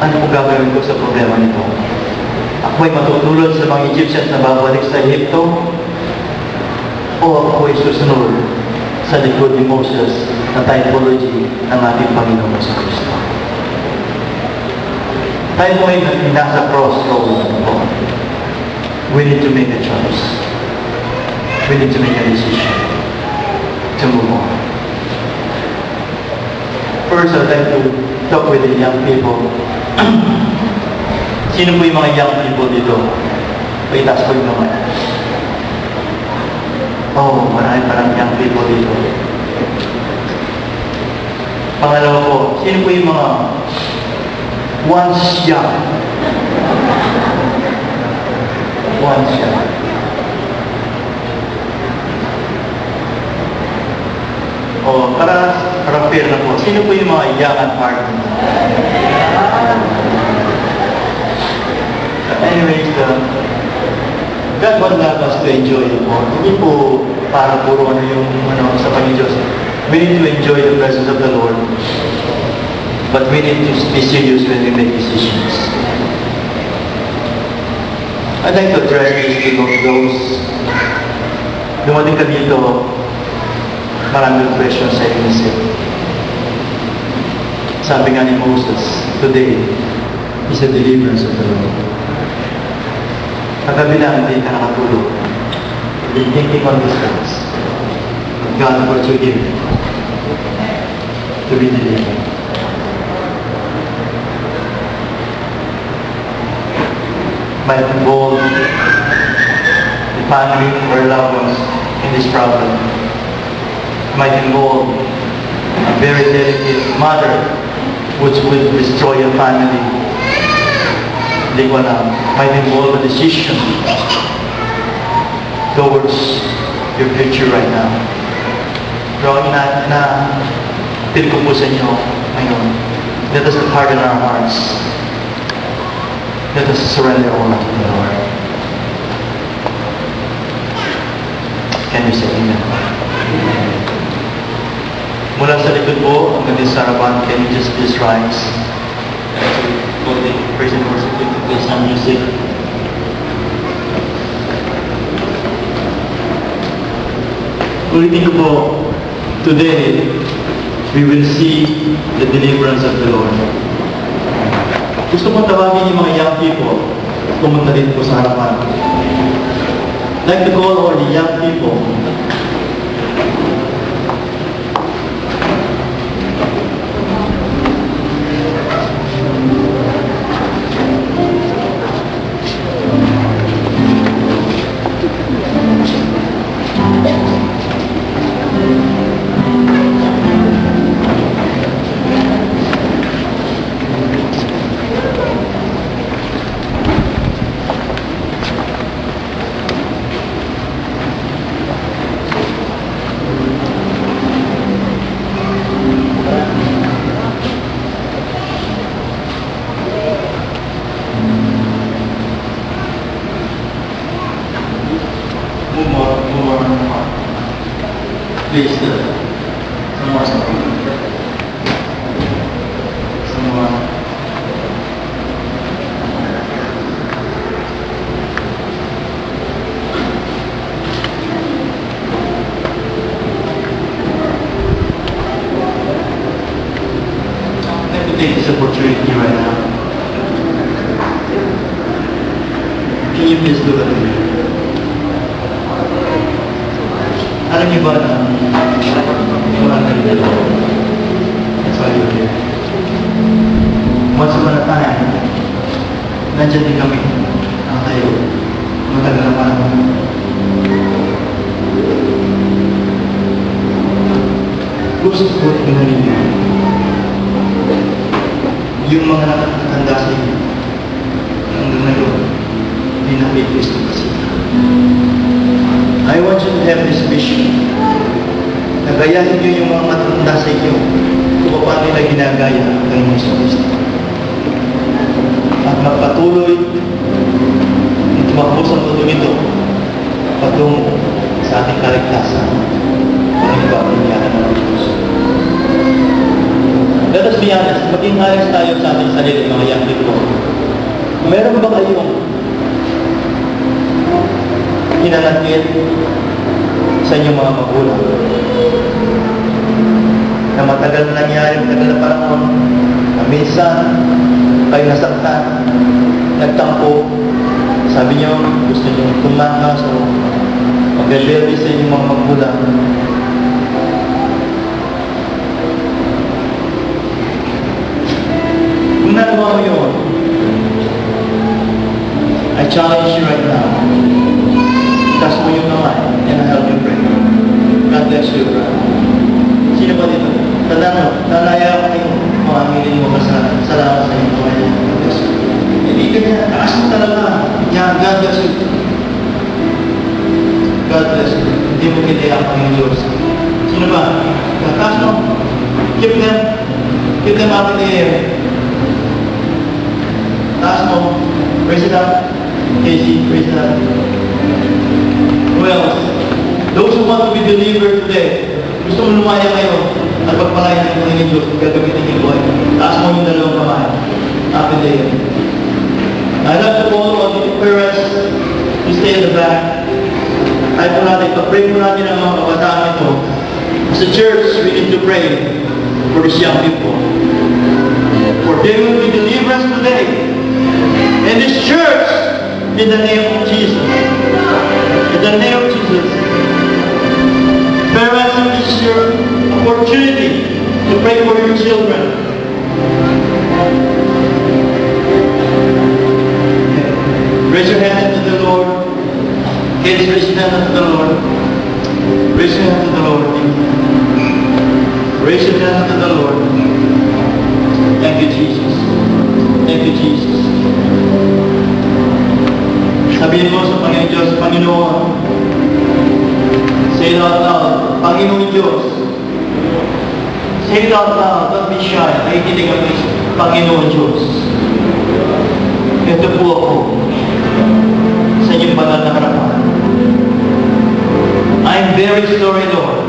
ano po gagawin ko sa problema nito? Ako ay matutulad sa mga Egyptians na babalik sa Egypto? O ako ay susunod sa likod ni Moses na typology ng ating Panginoon sa Kristo? Tayo po ay nasa crossroad po. We need to make a choice. We need to make a decision to move on. First, I'd like to talk with the young people. Sino po yung mga young people dito? Paitaas ko yung naman. Oh, marami parang young people dito. Pangalawa po, sino po yung mga once young? Once young. Oh, para fair na po. Sino po yung mga young at heart? Anyways, God wants us to enjoy it more. Hindi po para puro yung sa Panginoon. We need to enjoy the presence of the Lord. But we need to be serious when we make decisions. I'd like to address this to those dumating ka dito, maraming questions sa inisip. Sabi nga ni Moses, today is the deliverance of the Lord. Kagabi lang, hindi ka nakatulog. You've been thinking on these things. God will forgive you to be delivered. Might involve the family or loved ones in this problem. Might involve a very delicate mother which will destroy your family. Hindi ko alam. Might involve a decision towards your future right now. Pero feel ko po sa inyo ngayon. Let us harden our hearts. Let us surrender all to the Lord. Can you say amen? Mula sa likod po, ang gandang sarapan, can you just please rise? Go the praise and worship to play some music. Ulitin ko po, today, we will see the deliverance of the Lord. Gusto mo tawagin yung mga young people, pumunta din po sa harapan. Like to call all the young people. More. Please, some more. Some more. Let me take this opportunity right now. Can you please look at me? Alam niyo ba na walang nalito? That's why you're here. Once upon a time, nandiyan din kami. Ang tayo. Matagal na panahon. Gusto ko tingnan niyo yung mga nakatanda sa inyo hanggang ngayon, hindi na may Kristo kasi. I want you to have this vision. Nagayahin niyo yung mga matanda sa inyo kung paano nila ginagaya ang Panginoon sa Kristo. At magpatuloy at tumakbo sa mundo ito patungo sa ating kaligtasan ng ibang nangyari ng Diyos. Let us be honest, maging honest tayo sa ating sarili, mga young people. Meron ba kayong hinanakit sa inyong mga magulang na matagal na nangyari, matagal na panahon na minsan kayo nasaktan, nagtampo, sabi niyo gusto niyo tumakas o mag-delivery sa inyong mga magulang. Kung nagawa mo yun, I challenge you right now. Taas mo yung kamay and I'll help you pray. God bless you, brother. Sino ba dito? Nanaya ko yung mga aminin mo kasalanan. Salamat sa inyo. God bless you. Hindi ka niya. Taas mo talaga. Yan, God bless you. God bless you. Hindi mo kinayak ang Diyos. Sino ba? Taas mo. Keep them. Keep them up in the air. Taas mo. Raise it up. Casey, raise it up. Who else? Those who want to be delivered today, gusto mo lumaya ngayon at pagpalayan ng Panginoon Diyos, gagamitin yung buhay. Taas mo yung dalawang kamay. Happy day. I'd like to call on the parents to stay in the back. Tayo po natin, pag-pray po natin ang mga kabataan ito. As a church, we need to pray for these young people. For they will be deliverance today. And this church, in the name of Jesus. In the name of Jesus. Parents, this is your opportunity to pray for your children. Raise your hand to the Lord. Kids, raise your hand to the Lord. Raise your hand to the Lord. Raise your hand to the Lord. Thank you, Jesus. Thank you, Jesus. Sabihin mo sa Panginoon Diyos, Panginoon, say it out loud, Panginoon Diyos. Say it out loud, don't be shy. Nakikinig ang Panginoon Diyos. Ito po ako sa inyong banal na harapan. I'm very sorry, Lord,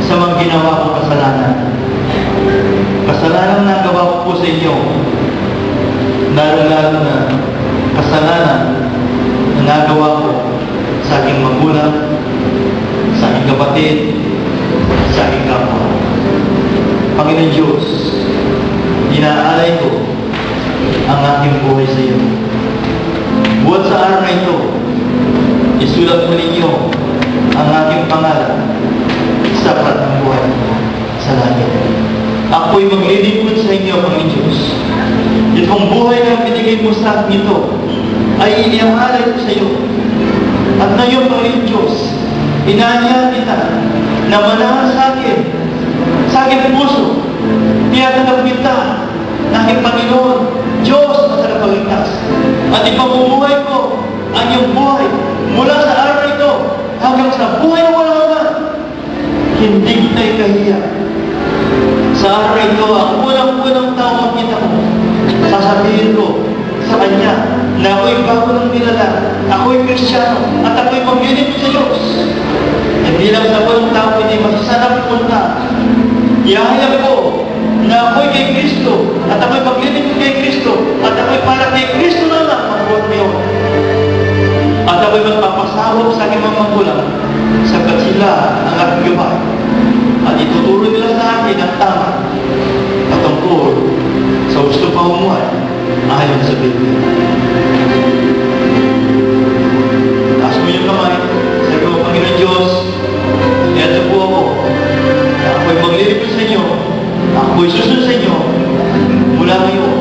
sa mga ginawa kong kasalanan. Kasalanan na gawa ko po sa inyo. Lalo-lalo na kasalanan na nagawa ko sa aking magulang, sa kapatid, sa aking kapwa. Panginoon Diyos, inaalay ko ang aking buhay sa iyo. Buhat sa araw na ito, isulat mo ninyo ang aking pangalan sa aklat ng buhay sa langit. Ako'y maglilingkod sa inyo, Panginoon Diyos. Itong buhay na binigay mo sa akin ito ay iniaalay ko sa iyo. At ngayon, Panginoon Diyos, inaanya kita na manahan sa aking puso. Tinatanggap kita na aking Panginoon, Diyos na tagapagligtas. At ipamumuhay ko ang iyong buhay mula sa araw na ito hanggang sa buhay na walang hanggan. Hindi kita ikahiya. Sa araw na ito, ang unang-unang tao makita mo, sasabihin ko sa Kanya na ako'y bago ng nilala, ako'y Kristiyano, at ako'y maglilingkod sa Diyos. Hindi lang sa walang tao, hindi masasarap punta. Ihayag ko na ako'y kay Kristo, at ako'y maglilingkod kay Kristo, at ako'y para kay Kristo na lang magbuhat ngayon. At ako'y magpapasahod sa aking mga magulang, sagat sila ang aking gabay. At ituturo nila sa akin ang tama at tungkol sa gusto pamumuhay ayon sa Biblia. Taas mo yung kamay, sabi ko, Panginoon Diyos, eto po ako. Ako'y maglilingkod sa inyo, ako'y susunod sa inyo, mula ngayon,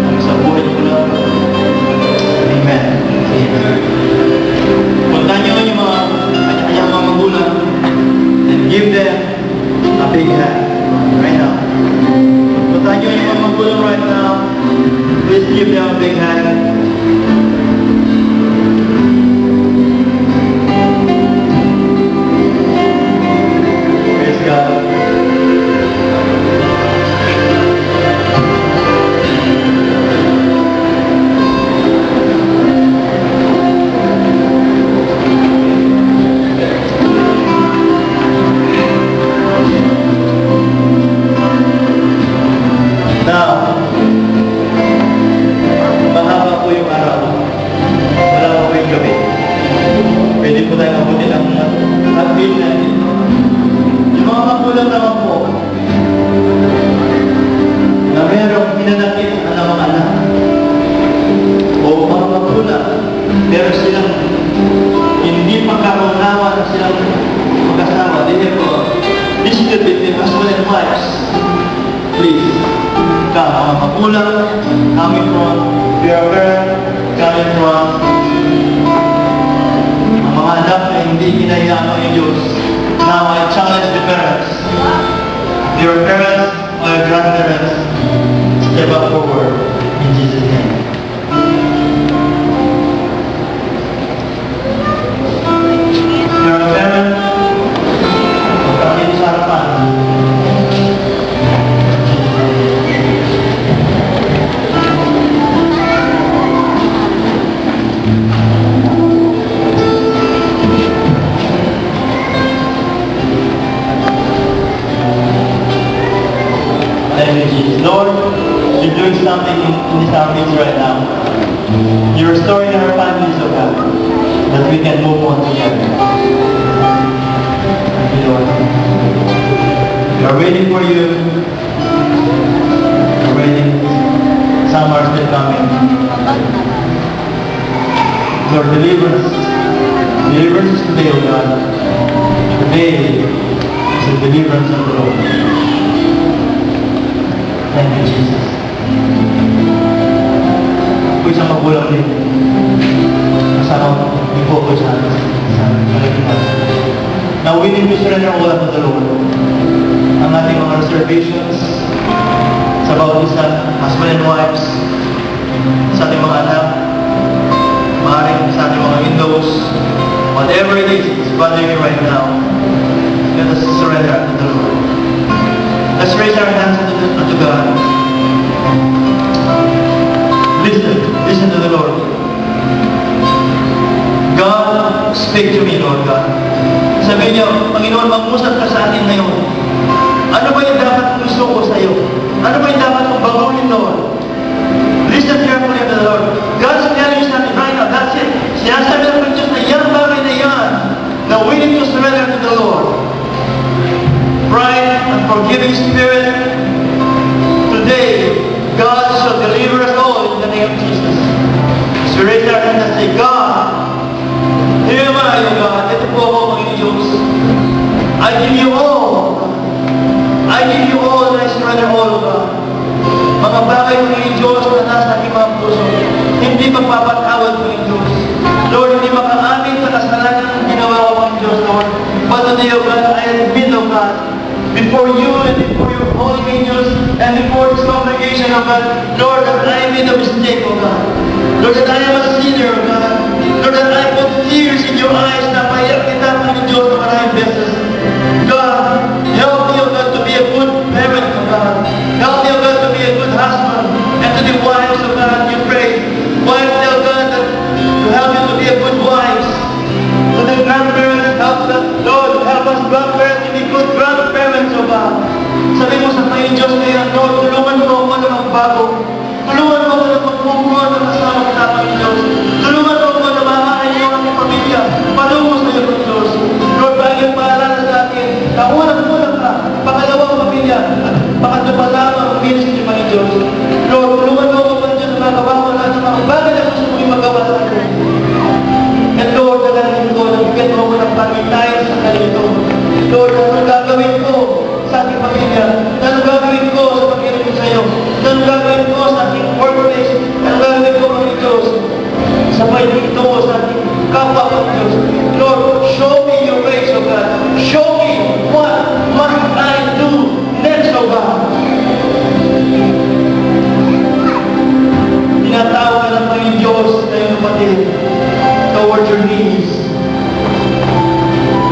hanggang sa buhay niyo mula. Amen. Amen. Puntahan niyo yung mga kanya-kanyang mga magulang and give them a big hand right now. Puntahan niyo yung mga magulang right now. Please give them a big hand. Praise God. Now, mahaba po yung araw. Wala po yung gabi. Pwede po tayo mabuti ng hapil na ito. Yung mga magulang naman po, na mayroong hinanakit ang mga anak, o mga magulang, pero silang hindi pagkakaunawa na silang mag-asawa. This is the between husband and wives. Please, mga magulang, coming from your parent, coming from ang mga anak na hindi hinayaan ng Diyos. Now I challenge the parents, your parents or your grandparents, step up forward in Jesus' name. Your parents, magkakita sa harapan. Lord, you're doing something in these families right now. You're restoring our families, oh God, that we can move on together. Thank you, Lord. We are waiting for you. We're waiting. Some are still coming. Lord, deliver us. Deliver us today, oh God. Today is the deliverance of the Lord. Thank you, Jesus. Ako'y isang magulang din. Kasama ko po sa kalagitan. Now, we need to surrender all to the Lord. Ang ating mga reservations sa bawat isa, husband and wives, sa ating mga anak, maaaring sa ating mga windows, whatever it is bothering you right now, let us surrender to the Lord. Let's raise our hands unto God. Listen to the Lord. God, speak to me, Lord God. Sabihin niyo, Panginoon, mag-usap ka sa atin ngayon. Ano ba yung dapat gusto ko sa iyo? Ano ba yung dapat kong baguhin, Lord? Listen carefully to the Lord. God's telling you something right now. That's it. Sinasabi ng Diyos na yan bagay na yan, na we need to surrender to the forgiving spirit. Today, God shall deliver us all in the name of Jesus. So raise our hands and say, God, here am I, O God. Ito po ako, Panginoon Diyos. I give you all. I give you all and I surrender all, O God. Mga bagay, Panginoon Diyos, na nasa aking mga puso, hindi magpapatawad, Panginoon Diyos. Lord, hindi makaamin sa kasalanan ng ginawa ko, Panginoon Diyos, Lord. But today, O God, I admit, O God, before you and before your holy angels and before this congregation, O God, Lord, that I made a mistake, O God. Lord, that I am a sinner, O God. Lord, that I put tears in your eyes na payak kita, Panginoon Diyos, na maraming beses. God, help me, O God, to be a good parent, O God. Help me, O God, to be a good husband. And to the wives, O God, you pray. Wives, O God, that to help you to be a good wives. To the grandparents, help us, Lord, help us grandparents to be good grandparents, O God. Sabi mo sa Panginoon Diyos ngayon, Lord, tulungan mo ako na magbago. Tulungan mo ako na magpupuan ng kasama kita, Panginoon Diyos. Tulungan mo ako na mahahain mo ang pamilya. Palungo sa iyo, Panginoon Diyos. Lord, bagay paalala sa atin na unang-unang ka, pangalawang pamilya, at pangatlo-palama ang ministry, Panginoon Diyos. Lord, tulungan mo ako, Panginoon Diyos, na magawa mo lahat ng mga bagay na gusto mong magawa sa atin. And Lord, dalangin ko na bigyan mo ako ng pangitayan sa kanito. Lord, anong gagawin ko sa ating pamilya? Anong gagawin ko sa pagkinig ko sa iyo? Anong gagawin ko sa ating workplace? Anong gagawin ko, Panginoon Diyos? Sa pagkinig ko sa ating kapwa, Panginoon Diyos. Lord, show me your ways, O God. Show me what must I do next, O God. Tinatawag ka ng Panginoon Diyos na iyong kapatid towards your knees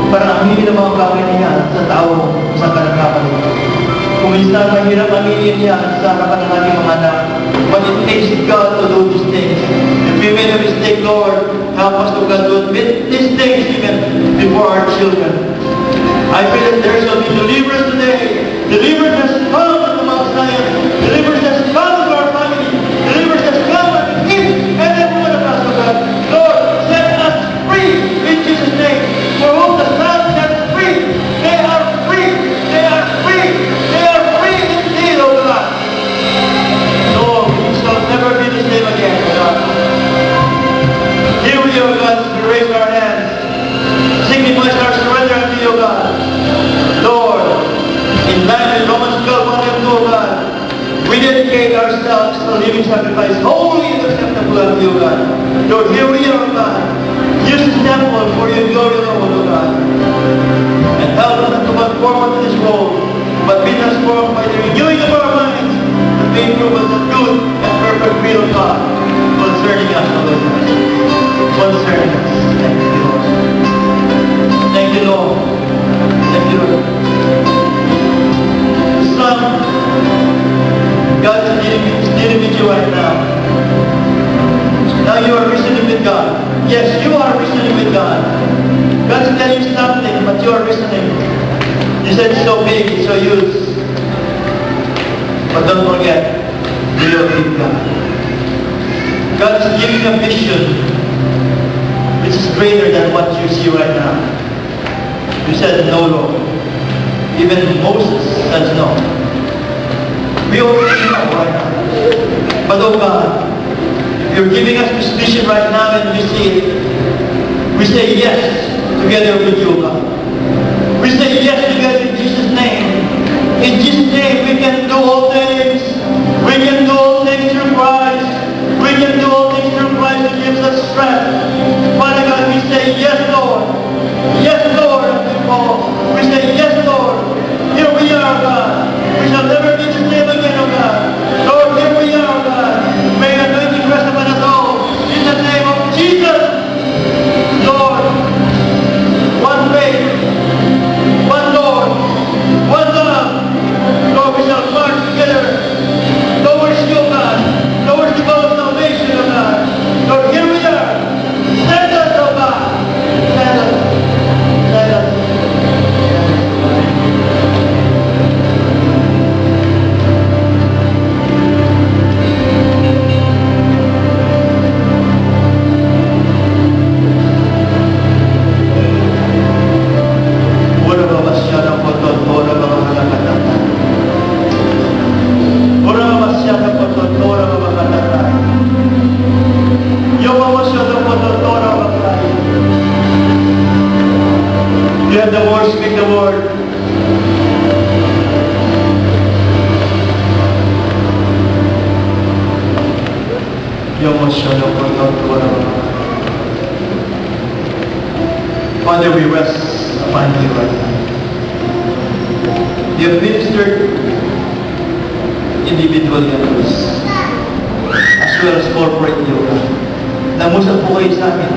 para aminin ang mga bagay niya sa tao sa kalagapan. Kung minsan mahirap aminin niya sa harapan ng ating mga anak, but it takes God to do these things. If we made a mistake, Lord, help us to God to admit these things even before our children. I pray that there shall be deliverance today. Deliverance has come to Mount Zion. Deliverance has come to our family. Deliverance has come to each and every one of us, O God. Lord, set us free in Jesus' name. For whom the Son sets free, they are free. They are free. They are free indeed, O God. Lord, we shall never be the same again, O God. Here we are, God, we raise our hands. Signify our surrender unto you, O God. Lord, in line with Romans 12, 1 and 2, O God, we dedicate ourselves to a living sacrifice, holy and acceptable unto you, O God. Lord, here we are, O God. Use this temple for your glory, O God. And help us to move forward to this road, but be transformed by the renewing of our minds, that may prove us the good and perfect will of God concerning us, O Lord. Concerning us. Thank you, Lord. Thank you, Lord. Thank you, Lord. Son, God is dealing with you right now. Now you are reasoning with God. Yes, you are reasoning with God. God is telling you something, but you are reasoning. You said it's so big, it's so huge. But don't forget, you are with God. God is giving you a vision which is greater than what you see right now. You said no, Lord. Even Moses says no. We already know right now. But oh God, if you're giving us this vision right now and we see it, we say yes together with you, God. We say yes together in Jesus' name. In Jesus' name we can do all things. We can do all things through Christ. We can do all things through Christ who gives us strength. Father God, we say yes, Lord. Yes, Lord. We say yes, Lord. Here we are, God. We shall never be the same again, oh God. Lord, here we are, God. May your anointing rest upon us all. In the name of Jesus. Lord, one faith, one Lord, one love. Lord, we shall march together towards you, God. Towards the goal of salvation, oh God. Lord, here we are. Let the word speak the word. Father, we rest upon you right now. You have ministered individually on us, as well as corporate yoga. Namusap po kayo sa amin,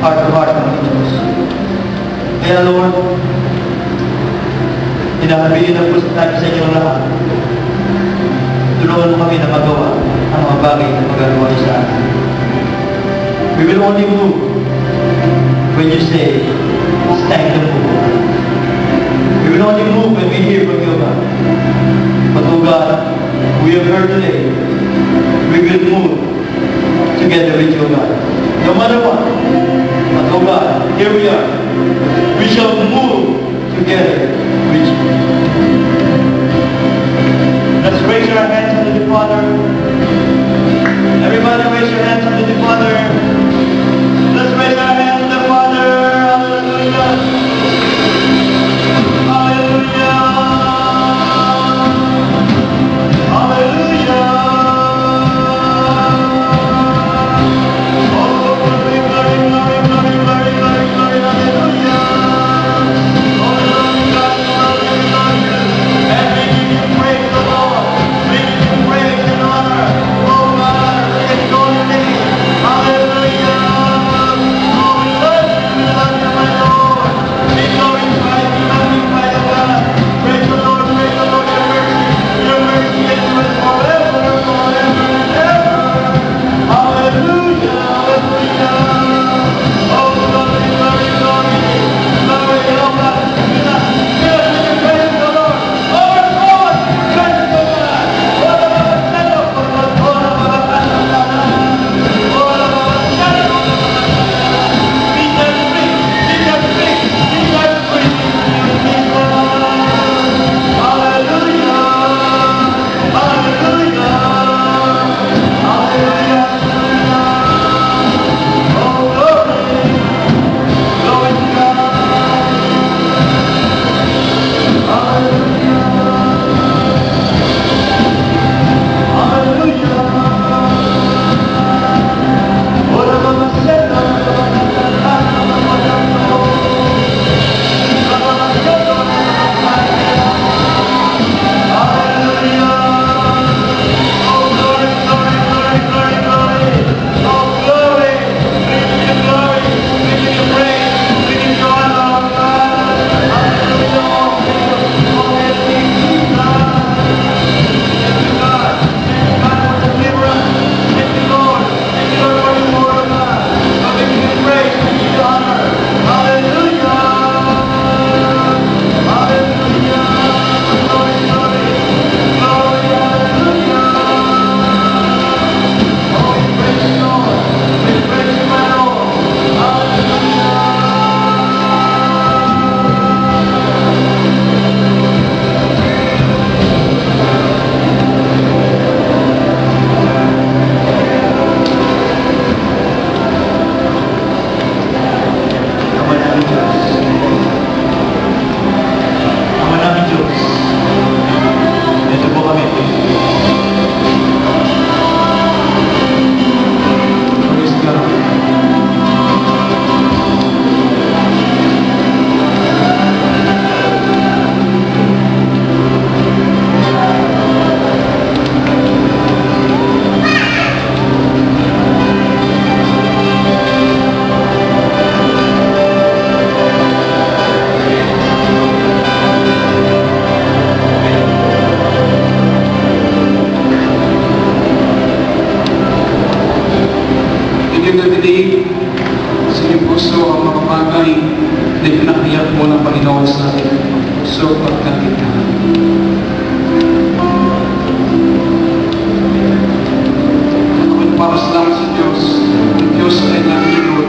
heart to heart ng Diyos. Kaya Lord, hinahabilin ang puso natin sa inyong lahat. Tulungan mo kami na magawa ang mga bagay na magagawa niyo sa atin. We will only move when you say, it's time to move. We will only move when we hear from you, God. But oh God, we have heard today, we will move together with you, God. No matter what. But oh God, here we are. We shall move together with you. Let's raise our hands unto the Father. Everybody raise your hands unto the Father. Let's raise our hands to the Father. Hallelujah. Hallelujah. Hallelujah. Oh, glory, glory, glory, glory, glory, glory, glory. Hallelujah. Oh, glory, God, glory, glory. And we give you praise, the Lord. We give you praise and honor. Oh, God, it's your name. Hallelujah. Oh, we love you, my Lord. Be glorified, be magnified, O God. Praise the Lord, praise the Lord, your mercy endures forever, forever and ever. Hallelujah, hallelujah. Oh, glory, glory, glory. Glory, oh God. Yes, praise the Lord. Our God, praise the God. Oh, the Lord, stand up for the Lord, oh, the Lord, stand up. Oh, the Lord, stand up. Be set free, be set free, be set free. Hallelujah, hallelujah, hallelujah. Oh, glory, glory to God. Hallelujah, hallelujah. Oh, the Lord, stand up. Praise God. Inyong nadidig sa inyong puso ang mga bagay na pinakiyat mo ng Panginoon sa atin. So, pagkakit ka. Ako nagpapasalamat sa Diyos. Ang Diyos ay nangilod.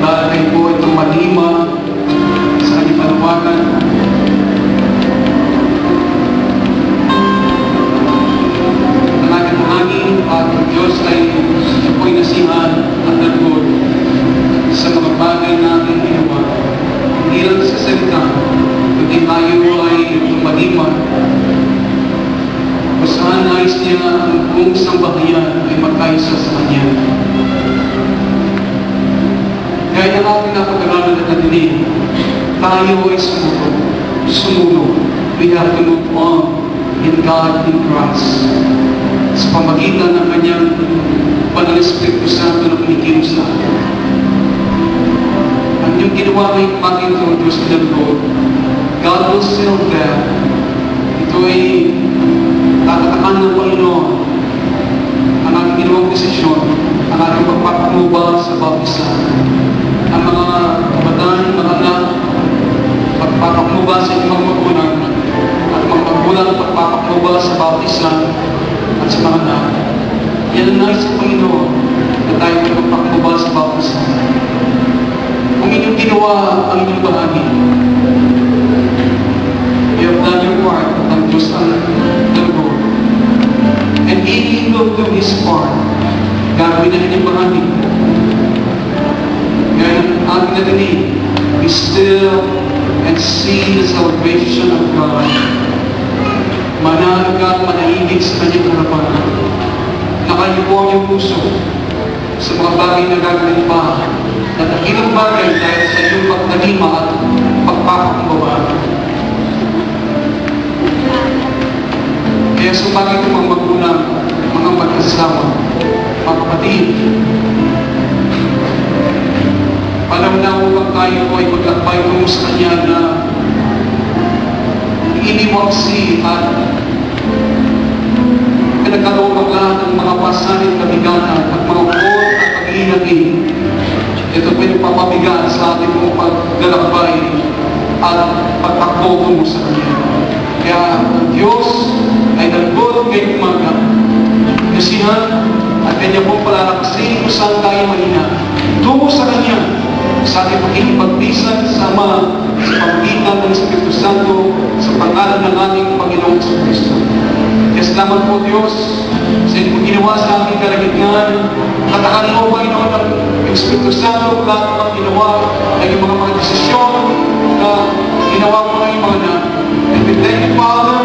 Dahil po itong malima sa kanyang panawagan. Ang aking hangin at ang Diyos ay siya po'y nasihan at nagod sa mga bagay na ating ginawa. Hindi lang Gaya ng ating napag-aralan na kanilig, tayo ay sumunod. We have to move on in God, in Christ. Sa pamagitan ng kanyang Banal na Espiritu Santo na kumikilos sa atin. Ang yung ginawa ng mag-introduce ng Lord, God will settle that. Ito ay tatatakan ng Panginoon. Ang ating ginawang desisyon, ang ating pagpapakuba sa bawat isa. Ang mga kabataan, mga anak, pagpapakuba sa inyong magulang, at mga magulang pagpapakuba sa bawat isa at sa mga anak. Yan ang nais sa Panginoon na tayo pagpapakuba sa bawat isa. Kung inyong ginawa ang inyong bahagi, you have done your part ang Diyos ang Lord. And He will do His part. Gagawin na inyong bahagi. Ngayon, ating narinig, be still and see the salvation of God. Manahan ka at manahigit sa kanyang harapan. Nakalipo ang iyong puso sa mga bagay na gagawin pa. At ang ilang bagay dahil sa iyong pagtalima at pagpapakumbaba. Kaya sa bagay ng mga magulang, mga magkasama, mga kapatid, panahon na upang tayo ay maglakbay tungo sa Kanya na iniwaksi at pinagkaroon ang lahat ng mga pasanin, kabigatan at mga uod at pag-iinagin. Ito po yung papabigat sa ating mga paglalakbay at pagtakbo tungo sa Kanya. Kaya ang Diyos ay nagbot ngayong umaga. Kasihan at Kanya pong palalakasin kung saan tayo mahina. Tungo sa Kanya, sa ating pakikipagbisan sa Ama, sa pamagitan ng Espiritu Santo, sa pangalan ng ating Panginoong Kristo. Kaya salamat po Diyos sa inyong ginawa sa ating kalagitnaan. Katakan mo, Panginoon, ng Espiritu Santo, lahat ng ginawa ng iyong mga desisyon na ginawa mo ng iyong mga anak. And we thank you, Father,